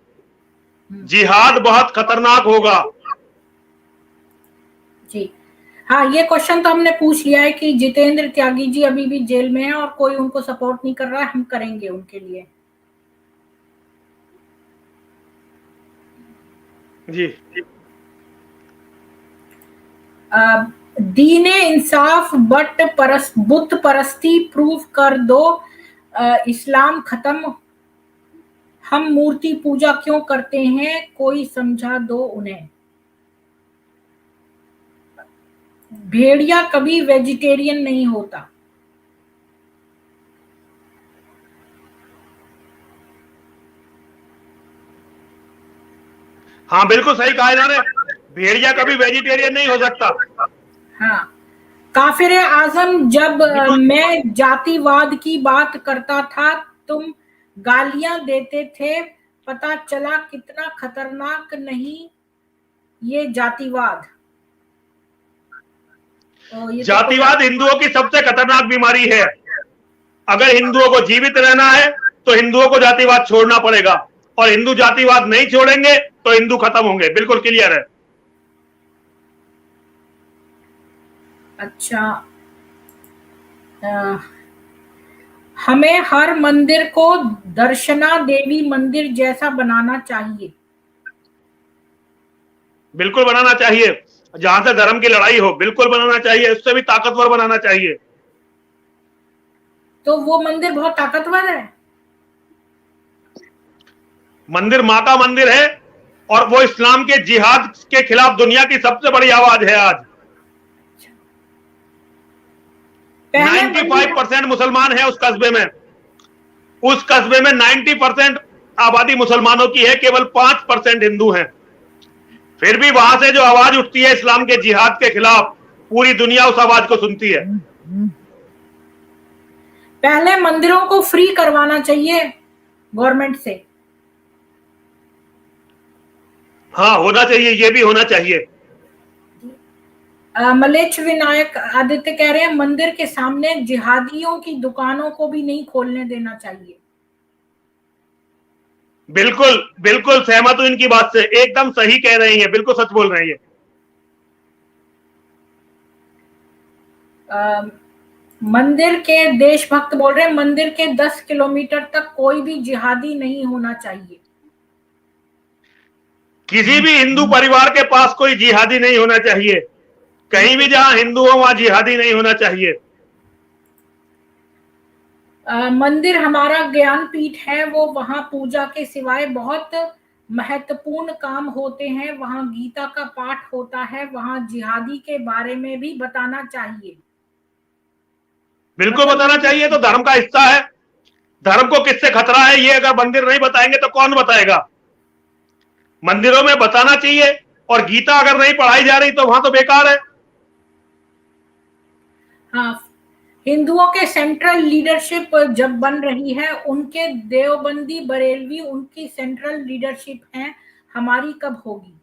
जिहाद बहुत खतरनाक होगा। जी हाँ, ये क्वेश्चन तो हमने पूछ लिया है कि जितेंद्र त्यागी जी अभी भी जेल में हैं और कोई उनको सपोर्ट नहीं कर रहा है, हम करेंगे उनके लिए। जी, दीने इंसाफ बट बुत परस्ती प्रूव कर दो, इस्लाम खत्म, हम मूर्ति पूजा क्यों करते हैं, कोई समझा दो उन्हें। भेड़िया कभी वेजिटेरियन नहीं होता। हाँ बिल्कुल सही कहा इन्होंने, भेड़िया कभी वेजिटेरियन नहीं हो सकता। हाँ, काफिर आजम जब मैं जातिवाद की बात करता था तुम गालियां देते थे, पता चला कितना खतरनाक नहीं ये जातिवाद। तो जातिवाद हिंदुओं की सबसे खतरनाक बीमारी है। अगर हिंदुओं को जीवित रहना है तो हिंदुओं को जातिवाद छोड़ना पड़ेगा, और हिंदू जातिवाद नहीं छोड़ेंगे तो हिंदू खत्म होंगे। बिल्कुल क्लियर है। अच्छा, अ, हमें हर मंदिर को दर्शना देवी मंदिर जैसा बनाना चाहिए। बिल्कुल बनाना चाहिए। जहां से धर्म की लड़ाई हो बिल्कुल बनाना चाहिए, उससे भी ताकतवर बनाना चाहिए। तो वो मंदिर बहुत ताकतवर है। मंदिर मां का मंदिर है और वो इस्लाम के जिहाद के खिलाफ दुनिया की सबसे बड़ी आवाज है आज। पहले मंदिर 95% मुसलमान है उस कस्बे में। उस कस्बे में 90% आबादी मुसलमानों की है, केवल 5% हिंदू हैं। फिर भी वहां से जो आवाज उठती है इस्लाम के जिहाद के खिलाफ, पूरी दुनिया उस आवाज को सुनती है। पहले मंदिरों को फ्री करवाना चाहिए गवर्नमेंट से। हाँ, होना चाहिए, ये भी होना चाहिए। मलेच्छ विनायक आदित्य कह रहे हैं मंदिर के सामने जिहादियों की दुकानों को भी नहीं खोलने देना चाहिए। बिल्कुल बिल्कुल सहमत हूं इनकी बात से, एकदम सही कह रही है, बिल्कुल सच बोल रही है। मंदिर के देशभक्त बोल रहे हैं मंदिर के 10 किलोमीटर तक कोई भी जिहादी नहीं होना चाहिए। किसी भी हिंदू परिवार के पास कोई जिहादी नहीं होना चाहिए। कहीं भी जहां हिंदू हो वहां जिहादी नहीं होना चाहिए। मंदिर हमारा ज्ञान पीठ है, वो वहां पूजा के सिवाय बहुत महत्वपूर्ण काम होते हैं, वहां गीता का पाठ होता है, वहां जिहादी के बारे में भी बताना चाहिए। बिल्कुल मतलब बताना चाहिए, तो धर्म का हिस्सा है। धर्म को किससे खतरा है ये अगर मंदिर नहीं बताएंगे तो कौन बताएगा। मंदिरों में बताना चाहिए, और गीता अगर नहीं पढ़ाई जा रही तो वहां तो बेकार है। हाँ, हिंदुओं के सेंट्रल लीडरशिप जब बन रही है, उनके देवबंदी बरेलवी उनकी सेंट्रल लीडरशिप है, हमारी कब होगी।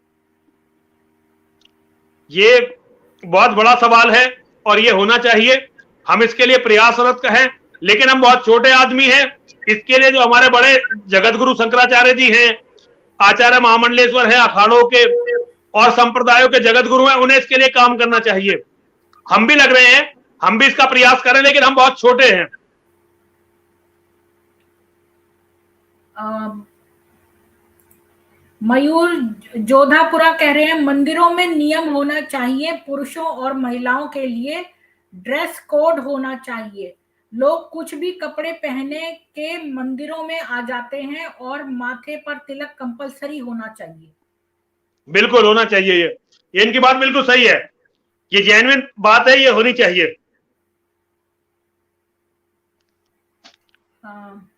ये बहुत बड़ा सवाल है और ये होना चाहिए। हम इसके लिए प्रयासरत हैं, लेकिन हम बहुत छोटे आदमी हैं। इसके लिए जो हमारे बड़े जगत गुरु शंकराचार्य जी हैं, आचार्य महामंडलेश्वर हैं, अखाड़ों के और संप्रदायों के जगत गुरु हैं, उन्हें इसके लिए काम करना चाहिए। हम भी लग रहे हैं, हम भी इसका प्रयास करें, लेकिन हम बहुत छोटे हैं। मयूर जोधापुरा कह रहे हैं मंदिरों में नियम होना चाहिए, पुरुषों और महिलाओं के लिए ड्रेस कोड होना चाहिए। लोग कुछ भी कपड़े पहने के मंदिरों में आ जाते हैं, और माथे पर तिलक कंपलसरी होना चाहिए। बिल्कुल होना चाहिए। ये इनकी बात बिल्कुल सही है। ये जेन्युइन बात है, ये होनी चाहिए। हाँ।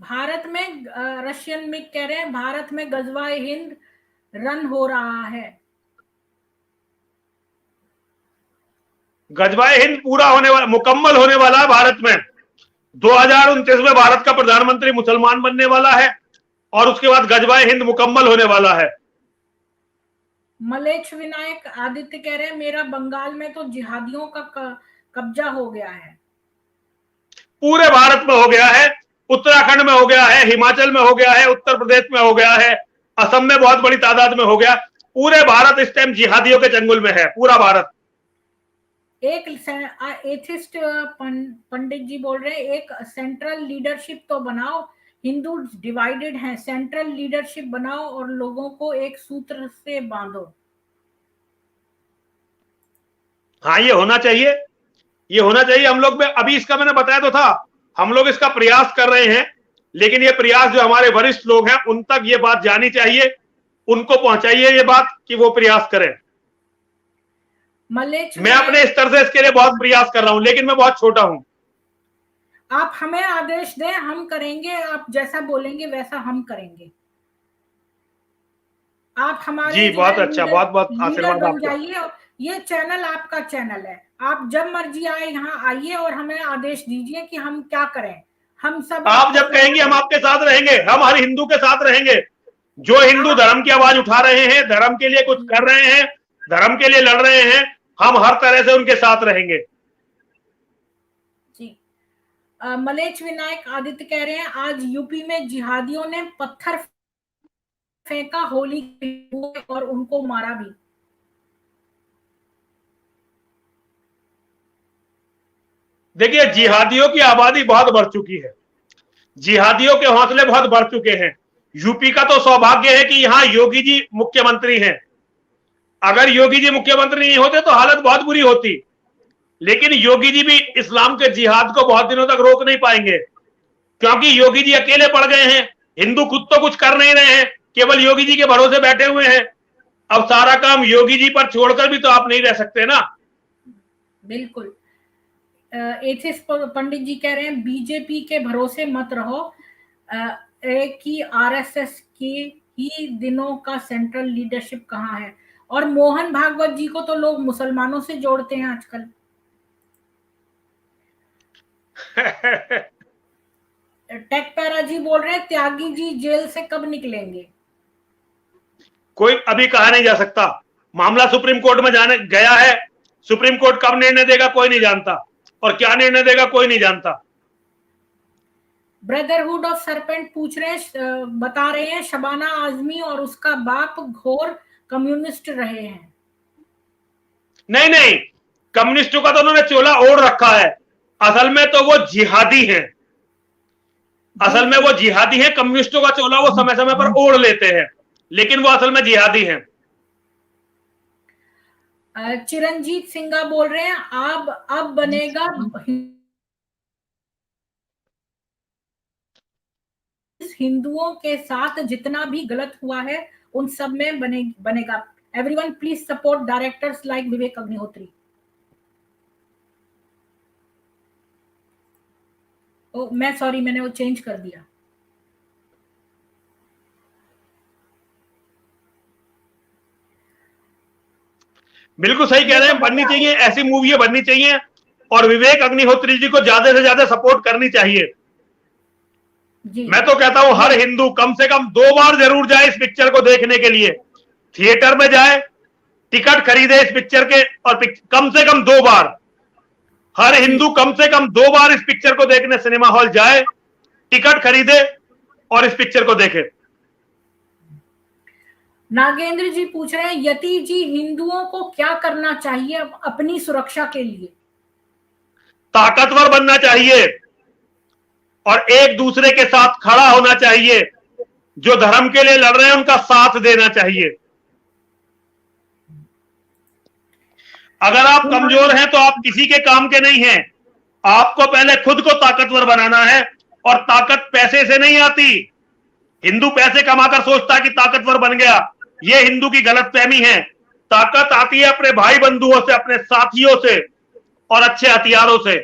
भारत में रशियन मिक कह रहे हैं भारत में गजवाए हिंद रन हो रहा है। गजवाए हिंद पूरा होने वाला, मुकम्मल होने वाला है भारत में। 2029 में भारत का प्रधानमंत्री मुसलमान बनने वाला है, और उसके बाद गजवाए हिंद मुकम्मल होने वाला है। मलेच्छ विनायक आदित्य कह रहे हैं मेरा बंगाल में तो जिहादियों का कब्जा हो गया है। पूरे भारत में हो गया है। उत्तराखंड में हो गया है, हिमाचल में हो गया है, उत्तर प्रदेश में हो गया है, असम में बहुत बड़ी तादाद में हो गया। पूरे भारत इस टाइम जिहादियों के चंगुल में है, पूरा भारत। एक एथिस्ट पंडित जी बोल रहे हैं एक सेंट्रल लीडरशिप तो बनाओ, हिंदू डिवाइडेड हैं, सेंट्रल लीडरशिप बनाओ और लोगों को एक सूत्र से बांधो। हाँ, ये होना चाहिए, ये होना चाहिए। हम लोग में अभी इसका मैंने बताया तो था, हम लोग इसका प्रयास कर रहे हैं, लेकिन ये प्रयास जो हमारे वरिष्ठ लोग हैं उन तक ये बात जानी चाहिए, उनको पहुंचाइए ये बात कि वो प्रयास करें। मैं अपने स्तर से इसके लिए बहुत प्रयास कर रहा हूं, लेकिन मैं बहुत छोटा हूं। आप हमें आदेश दें, हम करेंगे, आप जैसा बोलेंगे वैसा हम करेंगे। आप हमारे जी, जो बहुत है अच्छा, बहुत बहुत लीडर आशीर्वाद बन आपका। जाइए। ये चैनल आपका चैनल है, आप जब मर्जी आए यहाँ आइए और हमें आदेश दीजिए कि हम क्या करें। हम सब आप आपको जब कहेंगे हम आपके साथ रहेंगे, हम हर हिंदू के साथ रहेंगे। जो हिंदू आप धर्म की आवाज उठा रहे हैं, धर्म के लिए कुछ कर रहे हैं, धर्म के लिए लड़ रहे हैं, हम हर तरह से उनके साथ रहेंगे। जी। मलेच्छ विनायक आदित्य कह रहे हैं आज यूपी में जिहादियों ने पत्थर फेंका, होली हुए और उनको मारा भी। देखिए, जिहादियों की आबादी बहुत बढ़ चुकी है, जिहादियों के हौसले बहुत बढ़ चुके हैं। यूपी का तो सौभाग्य है कि यहां योगी जी मुख्यमंत्री हैं। अगर योगी जी मुख्यमंत्री नहीं होते तो हालत बहुत बुरी होती। लेकिन योगी जी भी इस्लाम के जिहाद को बहुत दिनों तक रोक नहीं पाएंगे, क्योंकि योगी जी अकेले पड़ गए हैं। हिंदू खुद तो कुछ कर नहीं रहे हैं, केवल योगी जी के भरोसे बैठे हुए हैं। अब सारा काम योगी जी पर छोड़कर भी तो आप नहीं रह सकते ना। बिल्कुल। एथिस पंडित जी कह रहे हैं बीजेपी के भरोसे मत रहो, कि आरएसएस की ही दिनों का सेंट्रल लीडरशिप कहाँ है। और मोहन भागवत जी को तो लोग मुसलमानों से जोड़ते हैं आजकल। टेक पैरा जी बोल रहे हैं त्यागी जी जेल से कब निकलेंगे? कोई अभी कहा नहीं जा सकता। मामला सुप्रीम कोर्ट में जाने गया है। सुप्रीम कोर्ट कब निर्णय देगा कोई नहीं जानता, और क्या निर्णय देगा कोई नहीं जानता। ब्रदरहुड ऑफ सरपेंट पूछ रहे हैं, बता रहे हैं शबाना आजमी और उसका बाप घोर कम्युनिस्ट रहे हैं। नहीं नहीं, कम्युनिस्टों का तो उन्होंने चोला ओढ़ रखा है। असल में तो वो जिहादी हैं। असल में वो जिहादी हैं। कम्युनिस्टों का चोला वो समय समय पर ओढ़ लेते हैं, लेकिन वो असल में जिहादी हैं। चिरंजीत सिंघा बोल रहे हैं अब बनेगा हिंदुओं के साथ जितना भी गलत हुआ है उन सब में बनेगा। Everyone please support directors like Vivek Agnihotri. मैं सॉरी, मैंने वो चेंज कर दिया। बिल्कुल सही कह रहे हैं, बननी चाहिए ऐसी मूवियां, बननी चाहिए। और विवेक अग्निहोत्री जी को ज्यादा से ज्यादा सपोर्ट करनी चाहिए। जी। मैं तो कहता हूं हर हिंदू कम से कम 2 बार जरूर जाए इस पिक्चर को देखने के लिए। थिएटर में जाए, टिकट खरीदे इस पिक्चर के, और कम से कम 2 बार, हर हिंदू कम से कम 2 बार इस पिक्चर को देखने सिनेमा हॉल जाए, टिकट खरीदे और इस पिक्चर को देखे। नागेंद्र जी पूछ रहे हैं यति जी हिंदुओं को क्या करना चाहिए अपनी सुरक्षा के लिए? ताकतवर बनना चाहिए और एक दूसरे के साथ खड़ा होना चाहिए। जो धर्म के लिए लड़ रहे हैं उनका साथ देना चाहिए। अगर आप कमजोर हैं तो आप किसी के काम के नहीं हैं। आपको पहले खुद को ताकतवर बनाना है, और ताकत पैसे से नहीं आती। हिंदू पैसे कमाकर सोचता है कि ताकतवर बन गया, यह हिंदू की गलतफहमी है। ताकत आती है अपने भाई बंधुओं से, अपने साथियों से, और अच्छे हथियारों से।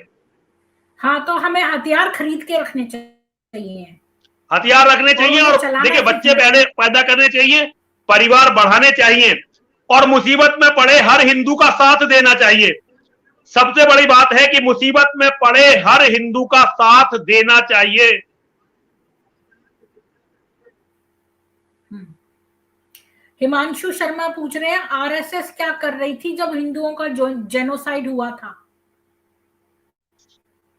हाँ, तो हमें हथियार खरीद के रखने चाहिए, हथियार रखने चाहिए। और देखिए, बच्चे पैदा करने चाहिए, परिवार बढ़ाने चाहिए, और मुसीबत में पड़े हर हिंदू का साथ देना चाहिए। सबसे बड़ी बात है कि मुसीबत में पड़े हर हिंदू का साथ देना चाहिए। हिमांशु शर्मा पूछ रहे हैं आरएसएस क्या कर रही थी जब हिंदुओं का जेनोसाइड हुआ था?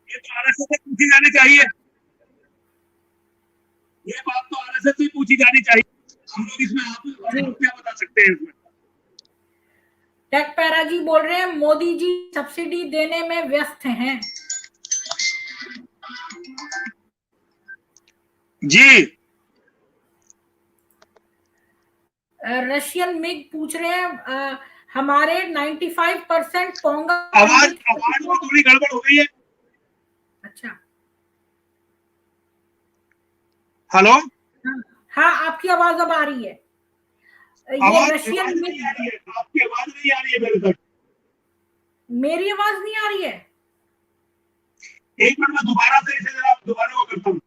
ये तो आरएसएस से पूछी जानी चाहिए। ये बात तो आरएसएस से पूछी जानी चाहिए। हम लोग इसमें आप क्या बता सकते हैं इसमें? टेक पैरा जी बोल रहे हैं मोदी जी सब्सिडी देने में व्यस्त हैं। जी। रशियन मिग पूछ रहे हैं हमारे 95% पोंगा। आवाज में थोड़ी गड़बड़ हो गई है। अच्छा, हेलो। हाँ, आपकी आवाज अब आ रही है। ये रशियन मिग, आपकी आवाज नहीं आ रही है मेरे तक। मेरी आवाज नहीं आ रही है? एक मिनट में दोबारा से इसे आप दोबारा वो करता हूँ।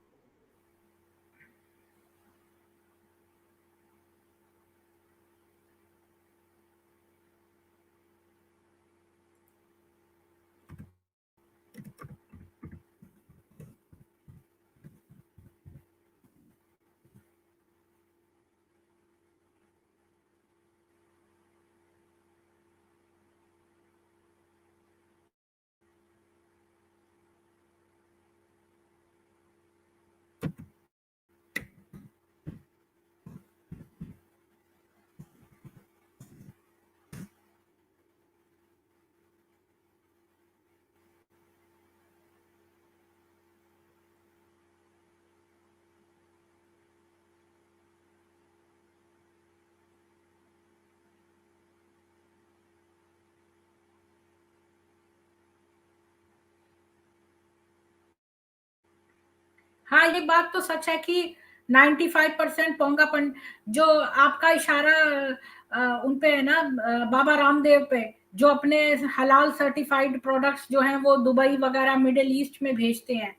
हाँ, ये बात तो सच है कि 95% पोंगापन, जो आपका इशारा उन पे है ना, बाबा रामदेव पे, जो अपने हलाल सर्टिफाइड प्रोडक्ट्स जो हैं वो दुबई वगैरह मिडिल ईस्ट में भेजते हैं,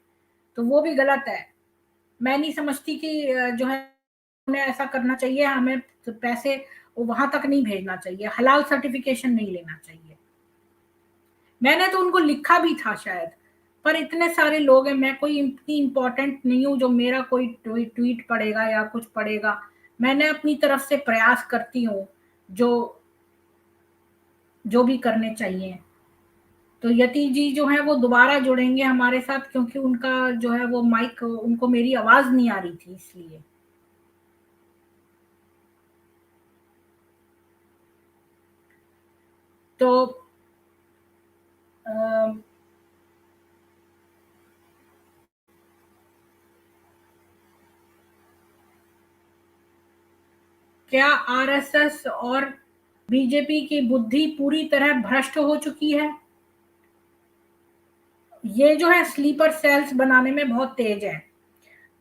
तो वो भी गलत है। मैं नहीं समझती कि जो है उन्हें ऐसा करना चाहिए, हमें तो पैसे वहां तक नहीं भेजना चाहिए, हलाल सर्टिफिकेशन नहीं लेना चाहिए। मैंने तो उनको लिखा भी था शायद, पर इतने सारे लोग हैं, मैं कोई इतनी इम्पोर्टेंट नहीं हूँ जो मेरा कोई ट्वीट पड़ेगा या कुछ पड़ेगा। मैंने अपनी तरफ से प्रयास करती हूँ जो जो भी करने चाहिए। तो यति जी जो है वो दोबारा जुड़ेंगे हमारे साथ, क्योंकि उनका जो है वो माइक, उनको मेरी आवाज नहीं आ रही थी इसलिए। तो अ, क्या आरएसएस और बीजेपी की बुद्धि पूरी तरह भ्रष्ट हो चुकी है? ये जो है स्लीपर सेल्स बनाने में बहुत तेज है,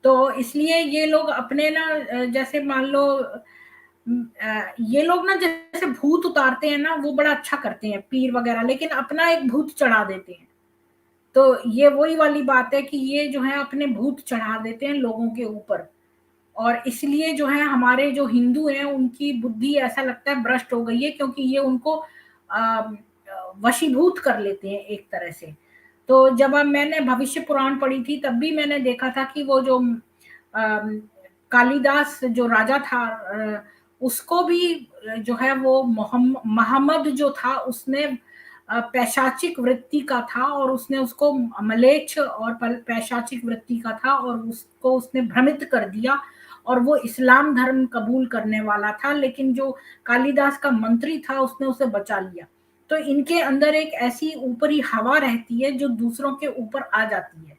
तो इसलिए ये लोग अपने ना, जैसे मान लो ये लोग ना जैसे भूत उतारते हैं ना, वो बड़ा अच्छा करते हैं पीर वगैरह, लेकिन अपना एक भूत चढ़ा देते हैं। तो ये वही वाली बात है कि ये जो है अपने भूत चढ़ा देते हैं लोगों के ऊपर, और इसलिए जो है हमारे जो हिंदू हैं उनकी बुद्धि ऐसा लगता है भ्रष्ट हो गई है, क्योंकि ये उनको वशीभूत कर लेते हैं एक तरह से। तो जब अब मैंने भविष्य पुराण पढ़ी थी तब भी मैंने देखा था कि वो जो कालिदास जो राजा था, उसको भी जो है वो मोहम्मद जो था उसने पैशाचिक वृत्ति का था, और उसने उसको मलेच्छ और पैशाचिक वृत्ति का था, और उसको उसने भ्रमित कर दिया, और वो इस्लाम धर्म कबूल करने वाला था, लेकिन जो कालिदास का मंत्री था उसने उसे बचा लिया। तो इनके अंदर एक ऐसी ऊपरी हवा रहती है जो दूसरों के ऊपर आ जाती है।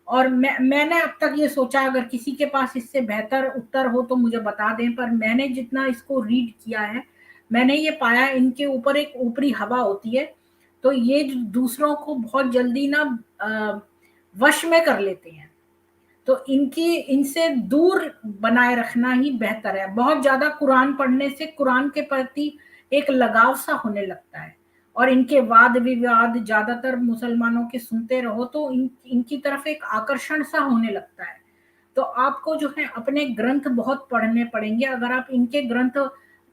और मैंने अब तक ये सोचा, अगर किसी के पास इससे बेहतर उत्तर हो तो मुझे बता दें, पर मैंने जितना इसको रीड किया है, मैंने ये पाया इनके ऊपर एक ऊपरी हवा होती है, तो ये दूसरों को बहुत जल्दी ना वश में कर लेते हैं। तो इनसे दूर बनाए रखना ही बेहतर है। बहुत ज्यादा कुरान पढ़ने से कुरान के प्रति एक लगाव सा होने लगता है, और इनके वाद विवाद ज्यादातर मुसलमानों के सुनते रहो तो इनकी तरफ एक आकर्षण सा होने लगता है। तो आपको जो है अपने ग्रंथ बहुत पढ़ने पड़ेंगे। अगर आप इनके ग्रंथ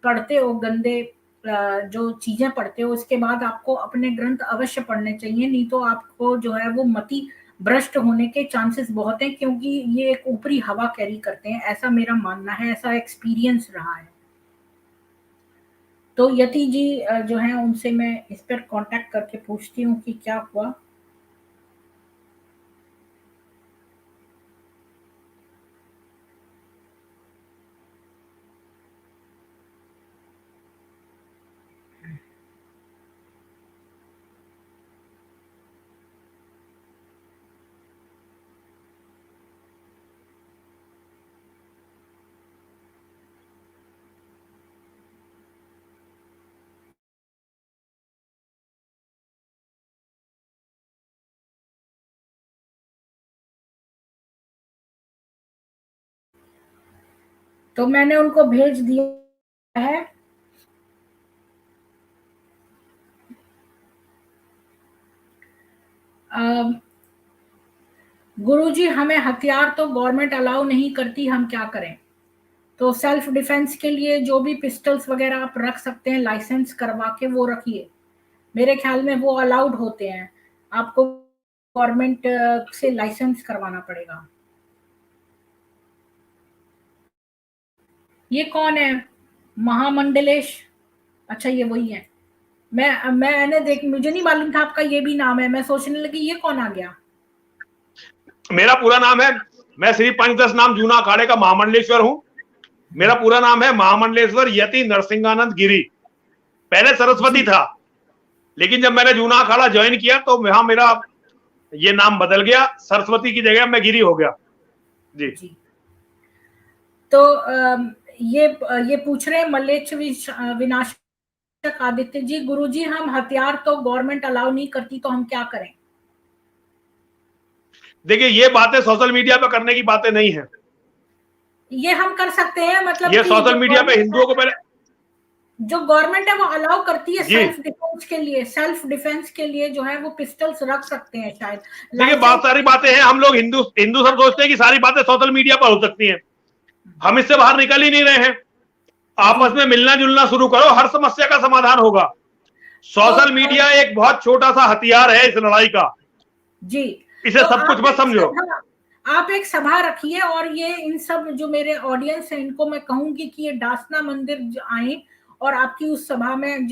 पढ़ते हो, गंदे जो चीजें पढ़ते हो, उसके बाद आपको अपने ग्रंथ अवश्य पढ़ने चाहिए, नहीं तो आपको जो है वो मति भ्रष्ट होने के चांसेस बहुत हैं, क्योंकि ये एक ऊपरी हवा कैरी करते हैं, ऐसा मेरा मानना है, ऐसा एक्सपीरियंस रहा है। तो यति जी जो है उनसे मैं इस पर कांटेक्ट करके पूछती हूँ कि क्या हुआ। तो मैंने उनको भेज दिया है। गुरुजी, हमें हथियार तो गवर्नमेंट अलाउ नहीं करती, हम क्या करें? तो सेल्फ डिफेंस के लिए जो भी पिस्टल्स वगैरह आप रख सकते हैं लाइसेंस करवा के वो रखिए, मेरे ख्याल में वो अलाउड होते हैं। आपको गवर्नमेंट से लाइसेंस करवाना पड़ेगा। ये कौन है? महामंडलेश? अच्छा, ये वही है। मैंने देख, मुझे नहीं मालूम था आपका ये भी नाम है, मैं सोचने लगी ये कौन आ गया। मेरा पूरा नाम है, मैं श्री पंचदश नाम जूना अखाड़े का महामंडलेश्वर हूं। मेरा पूरा नाम है महामंडलेश्वर यति नरसिंहानंद गिरी। पहले सरस्वती जी था, लेकिन जब मैंने जूना अखाड़ा ज्वाइन किया तो वहां मेरा ये नाम बदल गया, सरस्वती की जगह मैं गिरी हो गया। जी जी। तो ये पूछ रहे हैं मलेच्छ विनाशक आदित्य जी, गुरुजी हम हथियार तो गवर्नमेंट अलाउ नहीं करती, तो हम क्या करें? देखिए ये बातें सोशल मीडिया पे करने की बातें नहीं है, ये हम कर सकते हैं, मतलब ये सोशल मीडिया पे हिंदुओं को पहले, जो गवर्नमेंट है वो अलाउ करती है जी सेल्फ डिफेंस के लिए, सेल्फ डिफेंस के लिए जो है वो पिस्टल्स रख सकते हैं शायद। देखिए बहुत सारी बातें हैं, हम लोग हिंदू हिंदू सब सोचते हैं कि सारी बातें सोशल मीडिया पर हो सकती हैं, हम इससे बाहर निकल ही नहीं रहे हैं। आपस में मिलना जुलना शुरू करो, हर समस्या का समाधान होगा। सोशल मीडिया एक बहुत छोटा सा हथियार है इस लड़ाई का, जी इसे सब कुछ मत समझो। आप एक सभा रखिए, और ये इन सब जो मेरे ऑडियंस है इनको मैं कहूंगी कि ये डासना मंदिर आए और आपकी उस सभा में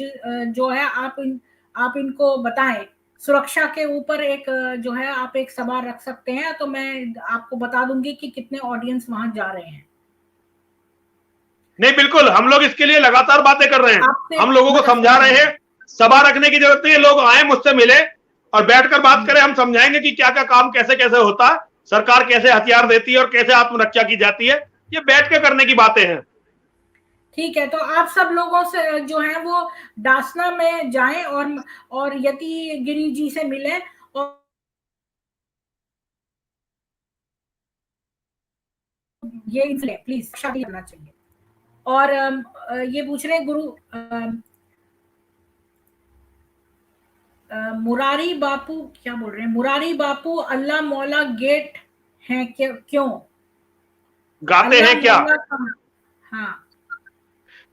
जो है आप इनको बताएं। सुरक्षा के ऊपर एक जो है आप एक सभा रख सकते हैं, तो मैं आपको बता दूंगी कि कितने ऑडियंस वहां जा रहे हैं। नहीं बिल्कुल, हम लोग इसके लिए लगातार बातें कर रहे हैं, हम लोगों को समझा रहे हैं, सभा रखने की जरूरत नहीं है, लोग आए मुझसे मिले और बैठकर बात करें, हम समझाएंगे कि क्या क्या काम कैसे कैसे होता है, सरकार कैसे हथियार देती है और कैसे आत्मरक्षा की जाती है, ये बैठ के करने की बातें हैं। ठीक है, तो आप सब लोगों से जो है वो डासना में जाएं और यति गिरी जी से मिलें, और ये प्लीज शादी करना चाहिए। और ये पूछ रहे गुरु मुरारी बापू क्या बोल रहे हैं, मुरारी बापू अल्लाह मौला गेट हैं क्यों गाते हैं क्या? हाँ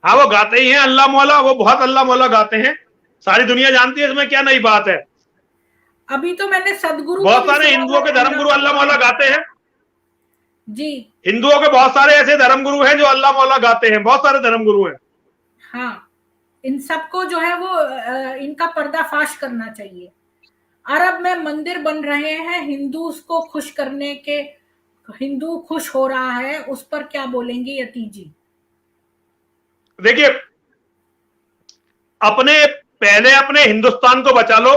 हाँ वो गाते ही हैं अल्लाह मौला, वो बहुत अल्लाह मौला गाते हैं, सारी दुनिया जानती है, इसमें क्या नई बात है। अभी तो मैंने सदगुरु, बहुत सारे हिंदुओं के धर्मगुरु अल्लाह मौला गाते हैं जी, हिंदुओं के बहुत सारे ऐसे धर्मगुरु हैं जो अल्लाह मौला गाते हैं, बहुत सारे धर्मगुरु हैं। हाँ, इन सबको जो है वो इनका पर्दाफाश करना चाहिए। अरब में मंदिर बन रहे हैं हिंदू उसको खुश करने के, हिंदू खुश हो रहा है, उस पर क्या बोलेंगे यति जी? देखिए पहले अपने हिंदुस्तान को बचा लो,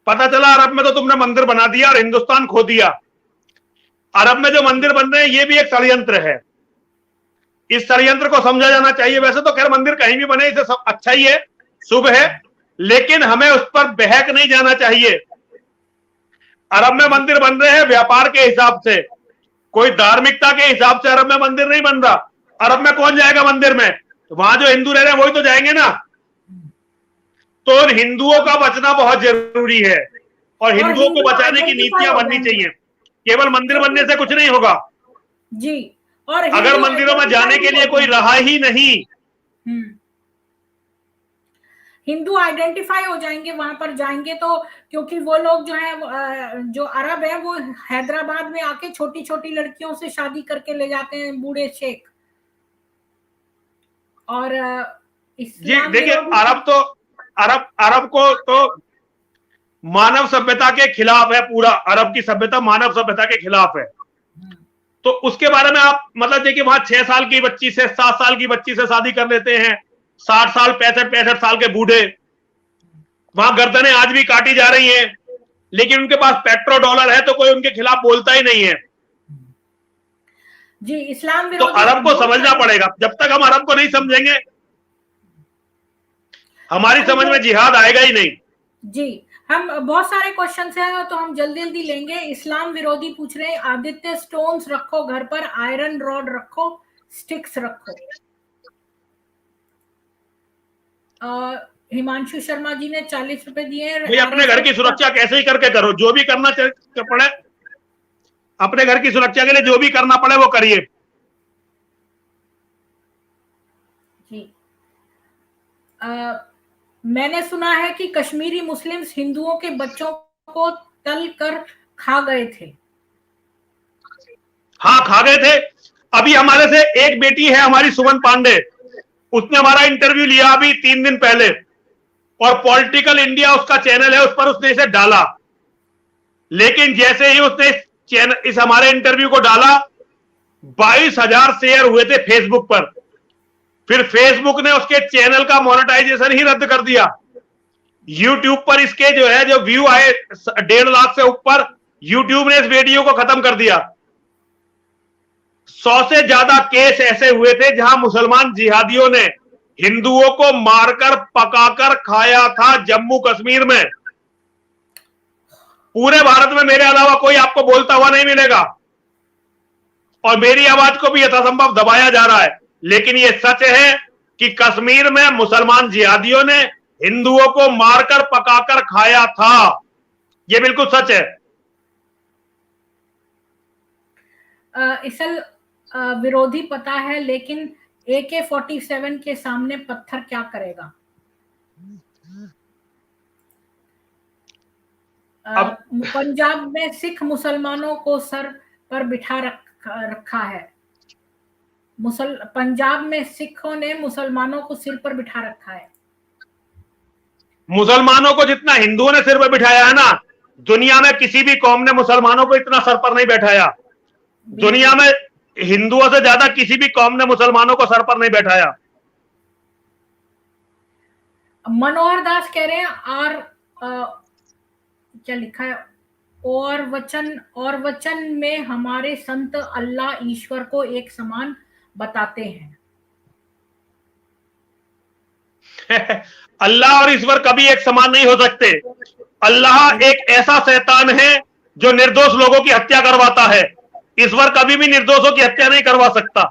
पता चला अरब में तो तुमने मंदिर बना दिया और हिंदुस्तान खो दिया। अरब में जो मंदिर बन रहे हैं ये भी एक षड्यंत्र है, इस षड्यंत्र को समझा जाना चाहिए। वैसे तो खैर मंदिर कहीं भी बने इसे सब अच्छा ही है, शुभ है, लेकिन हमें उस पर बहक नहीं जाना चाहिए। अरब में मंदिर बन रहे हैं व्यापार के हिसाब से, कोई धार्मिकता के हिसाब से अरब में मंदिर नहीं बन रहा। अरब में कौन जाएगा मंदिर में? तो वहां जो हिंदू रह रहे हैं वही तो जाएंगे ना। तो हिंदुओं का बचना बहुत जरूरी है और हिंदुओं को बचाने की नीतियां बननी चाहिए, केवल मंदिर बनने से कुछ नहीं होगा जी। और अगर मंदिरों में जाने के लिए कोई रहा ही नहीं, हिंदू आइडेंटिफाई हो जाएंगे वहां पर जाएंगे तो, क्योंकि वो लोग जो है जो अरब है वो हैदराबाद में आके छोटी छोटी लड़कियों से शादी करके ले जाते हैं बूढ़े शेख। और जी देखिए अरब को तो मानव सभ्यता के खिलाफ है, पूरा अरब की सभ्यता मानव सभ्यता के खिलाफ है। तो उसके बारे में आप मतलब देखिए वहां 6 साल की बच्ची से 7 साल की बच्ची से शादी कर लेते हैं, 60 साल 65 साल के बूढ़े, वहां गर्दनें आज भी काटी जा रही हैं, लेकिन उनके पास पेट्रो डॉलर है तो कोई उनके खिलाफ बोलता ही नहीं है जी। इस्लाम तो अरब को समझना पड़ेगा, जब तक हम अरब को नहीं समझेंगे हमारी समझ में जिहाद आएगा ही नहीं जी। हम बहुत सारे क्वेश्चंस हैं तो हम जल्दी जल्दी लेंगे। इस्लाम विरोधी पूछ रहे हैं आदित्य स्टोन्स रखो घर पर, आयरन रॉड रखो, स्टिक्स रखो। हिमांशु शर्मा जी ने 40 रुपए दिए। अपने घर की सुरक्षा कैसे ही करके करो, जो भी करना पड़े अपने घर की सुरक्षा के लिए जो भी करना पड़े वो करिए जी। मैंने सुना है कि कश्मीरी मुस्लिम्स हिंदुओं के बच्चों को तल कर खा गए थे। हाँ खा गए थे। अभी हमारे से एक बेटी है हमारी सुमन पांडे, उसने हमारा इंटरव्यू लिया अभी 3 दिन पहले और पॉलिटिकल इंडिया उसका चैनल है, उस पर उसने इसे डाला। लेकिन जैसे ही उसने इस हमारे इंटरव्यू को डाला 22,000 शेयर हुए थे फेसबुक पर। फिर फेसबुक ने उसके चैनल का मोनेटाइजेशन ही रद्द कर दिया। यूट्यूब पर इसके जो है जो व्यू आए 1.5 लाख से ऊपर, यूट्यूब ने इस वीडियो को खत्म कर दिया। 100 से ज्यादा केस ऐसे हुए थे जहां मुसलमान जिहादियों ने हिंदुओं को मारकर पकाकर खाया था जम्मू कश्मीर में। पूरे भारत में मेरे अलावा कोई आपको बोलता हुआ नहीं मिलेगा, और मेरी आवाज को भी यथासंभव दबाया जा रहा है। लेकिन यह सच है कि कश्मीर में मुसलमान जिहादियों ने हिंदुओं को मारकर पकाकर खाया था, यह बिल्कुल सच है। इसल विरोधी पता है, लेकिन AK-47 के सामने पत्थर क्या करेगा? पंजाब में सिख मुसलमानों को सर पर बिठा रखा है। पंजाब में सिखों ने मुसलमानों को सिर पर बिठा रखा है। मुसलमानों को जितना हिंदुओं ने सिर पर बिठाया है ना, दुनिया में किसी भी कौम ने मुसलमानों को इतना सर पर नहीं बैठाया। दुनिया में हिंदुओं से ज्यादा किसी भी कौम ने मुसलमानों को सर पर नहीं बैठाया। मनोहर दास कह रहे हैं क्या लिखा है, और वचन में हमारे संत अल्लाह ईश्वर को एक समान बताते हैं। अल्लाह और ईश्वर कभी एक समान नहीं हो सकते। अल्लाह एक ऐसा शैतान है जो निर्दोष लोगों की हत्या करवाता है। ईश्वर कभी भी निर्दोषों की हत्या नहीं करवा सकता।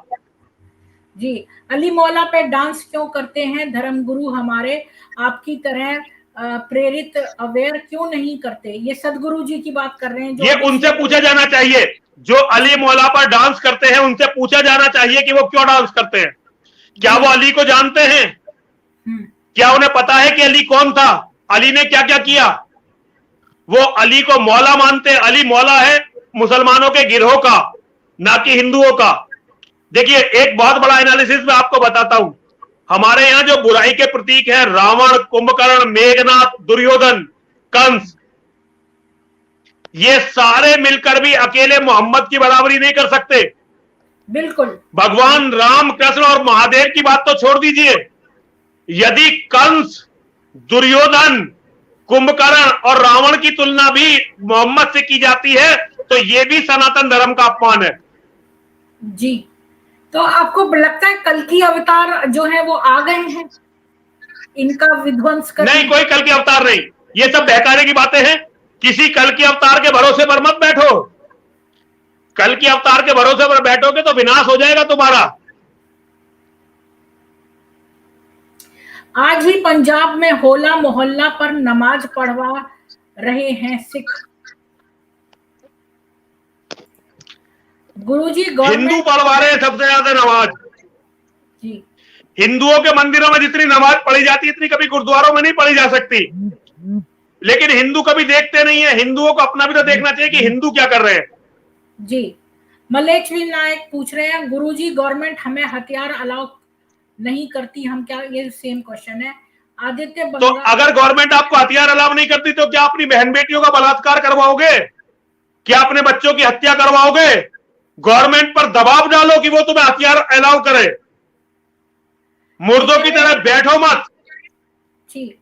जी, अली मौला पे डांस क्यों करते हैं धर्मगुरु हमारे, आपकी तरह प्रेरित अवेयर क्यों नहीं करते? ये सदगुरु जी की बात कर रहे हैं। ये उनसे पूछा जाना चाहिए, जो अली मौला पर डांस करते हैं उनसे पूछा जाना चाहिए कि वो क्यों डांस करते हैं। क्या वो अली को जानते हैं? क्या उन्हें पता है कि अली कौन था, अली ने क्या क्या किया? वो अली को मौला मानते हैं। अली मौला है मुसलमानों के गिरोह का, ना कि हिंदुओं का। देखिए, एक बहुत बड़ा एनालिसिस मैं आपको बताता हूं। हमारे यहां जो बुराई के प्रतीक है, रावण, कुंभकर्ण, मेघनाथ, दुर्योधन, कंस, ये सारे मिलकर भी अकेले मोहम्मद की बराबरी नहीं कर सकते। बिल्कुल। भगवान राम, कृष्ण और महादेव की बात तो छोड़ दीजिए, यदि कंस, दुर्योधन, कुंभकर्ण और रावण की तुलना भी मोहम्मद से की जाती है तो यह भी सनातन धर्म का अपमान है। जी, तो आपको लगता है कल की अवतार जो है वो आ गए हैं इनका विध्वंस करने? नहीं, कोई कल की अवतार नहीं, ये सब बहकाने की बातें हैं। किसी कल की अवतार के भरोसे पर मत बैठो। कल की अवतार के भरोसे पर बैठोगे तो विनाश हो जाएगा तुम्हारा। आज ही पंजाब में होला मोहल्ला पर नमाज पढ़वा रहे हैं सिख। गुरुजी, हिंदू पढ़वा रहे हैं सबसे ज्यादा नमाज। जी, हिंदुओं के मंदिरों में जितनी नमाज पढ़ी जाती है इतनी कभी गुरुद्वारों में नहीं पढ़ी जा सकती। लेकिन हिंदू कभी देखते नहीं है। हिंदुओं को अपना भी तो देखना चाहिए कि हिंदू क्या कर रहे हैं। जी, मलेचवी नायक पूछ रहे हैं, गुरुजी गवर्नमेंट हमें हथियार अलाउ नहीं करती, हम क्या, ये सेम क्वेश्चन है। आदित्य तो अगर गवर्नमेंट आपको हथियार अलाउ नहीं करती तो क्या अपनी बहन बेटियों का बलात्कार करवाओगे? क्या अपने बच्चों की हत्या करवाओगे? गवर्नमेंट पर दबाव डालो कि वो तुम्हें हथियार अलाउ करे। मुर्दों की तरह बैठो मत। जी,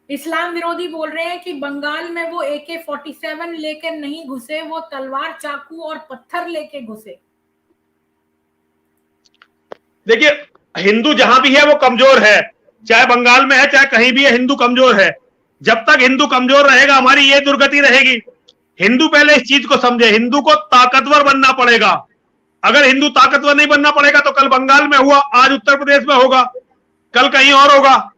इस्लाम विरोधी बोल रहे हैं कि बंगाल में वो AK-47 लेकर नहीं घुसे, वो तलवार, चाकू और पत्थर लेके घुसे। देखिए, हिंदू जहां भी है वो कमजोर है, चाहे बंगाल में है चाहे कहीं भी है, हिंदू कमजोर है। जब तक हिंदू कमजोर रहेगा हमारी ये दुर्गति रहेगी। हिंदू पहले इस चीज को समझे, हिंदू को ताकतवर बनना पड़ेगा। अगर हिंदू ताकतवर नहीं बनना पड़ेगा तो कल बंगाल में हुआ, आज उत्तर प्रदेश में होगा, कल कहीं और होगा।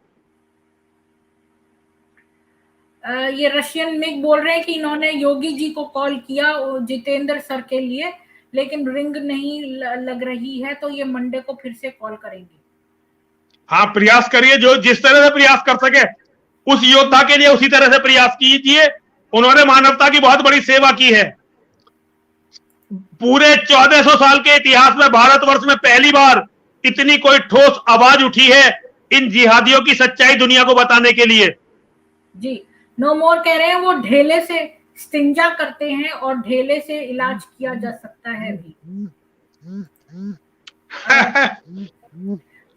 ये रशियन मिग बोल रहे हैं कि इन्होंने योगी जी को कॉल किया जितेंद्र सर के लिए, लेकिन रिंग नहीं लग रही है, तो ये मंडे को फिर से कॉल करेंगे। हाँ, प्रयास करिए, जो जिस तरह से प्रयास कर सके उस योद्धा के लिए उसी तरह से प्रयास कीजिए। उन्होंने मानवता की बहुत बड़ी सेवा की है। पूरे 1400 साल के इतिहास में भारतवर्ष में पहली बार इतनी कोई ठोस आवाज उठी है इन जिहादियों की सच्चाई दुनिया को बताने के लिए। जी, नो मोर कह रहे हैं वो ढेले से स्टिंजा करते हैं और ढेले से इलाज किया जा सकता है भी।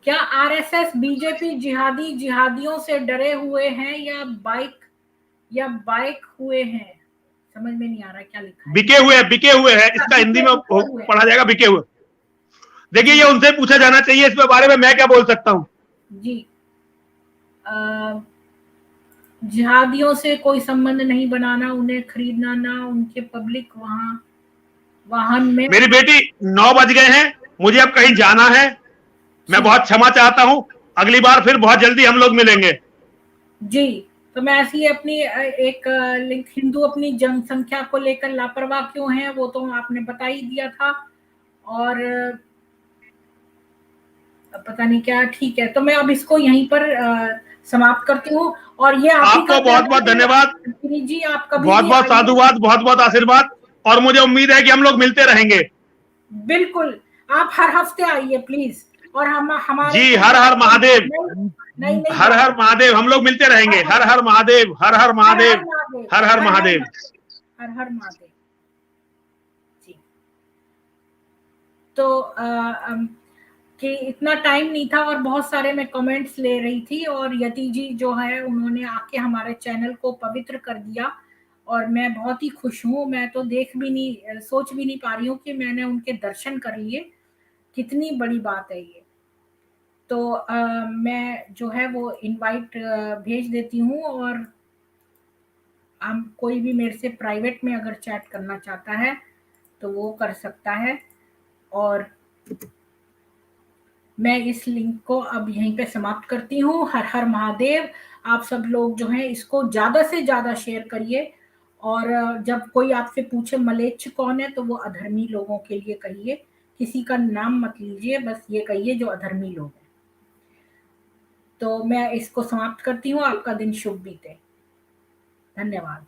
क्या RSS बीजेपी जिहादियों से डरे हुए हैं या बाइक हुए हैं? समझ में नहीं आ रहा क्या लिखा है। बिके हुए हैं, इसका हिंदी में पढ़ा जाएगा बिके हुए। देखिए, ये उनसे पूछा जाना चाहिए, इस बारे में मैं क्या बोल सकता हूं। जी, जिहादियों से कोई संबंध नहीं बनाना, उन्हें खरीदना ना, उनके पब्लिक वाहन में। मेरी बेटी 9 बज गए हैं, मुझे अब कहीं जाना है। मैं बहुत क्षमा चाहता हूं, अगली बार फिर बहुत जल्दी हम लोग मिलेंगे। जी, तो मैं ऐसी अपनी एक लिंक, हिंदू अपनी जनसंख्या को लेकर लापरवाह क्यों है वो तो आपने बता ही दिया था, और पता नहीं क्या। ठीक है, तो मैं अब इसको यहीं पर समाप्त करती हूँ, और ये आप ही का आपको बहुत बहुत धन्यवाद, जी, आप कभी बहुत भी बहुत साधुवाद, बहुत बहुत आशीर्वाद, और मुझे उम्मीद है कि हम लोग मिलते रहेंगे। बिल्कुल, आप हर हफ्ते आइए प्लीज, और हम हमारे जी, हर हर महादेव, नई नई हर हर महादेव, हम लोग मिलते रहेंगे। हर हर महादेव, हर हर महादेव, हर हर महादेव, हर हर महादेव जी। तो कि इतना टाइम नहीं था, और बहुत सारे मैं कमेंट्स ले रही थी, और यति जी जो है उन्होंने आके हमारे चैनल को पवित्र कर दिया, और मैं बहुत ही खुश हूँ। मैं तो सोच भी नहीं पा रही हूँ कि मैंने उनके दर्शन कर लिए, कितनी बड़ी बात है ये। तो मैं जो है वो इनवाइट भेज देती हूँ, और हम कोई भी मेरे से प्राइवेट में अगर चैट करना चाहता है तो वो कर सकता है। और मैं इस लिंक को अब यहीं पे समाप्त करती हूँ। हर हर महादेव। आप सब लोग जो हैं इसको ज़्यादा से ज़्यादा शेयर करिए, और जब कोई आपसे पूछे मलेच्छ कौन है तो वो अधर्मी लोगों के लिए कहिए, किसी का नाम मत लीजिए, बस ये कहिए जो अधर्मी लोग हैं। तो मैं इसको समाप्त करती हूँ। आपका दिन शुभ बीते। धन्यवाद।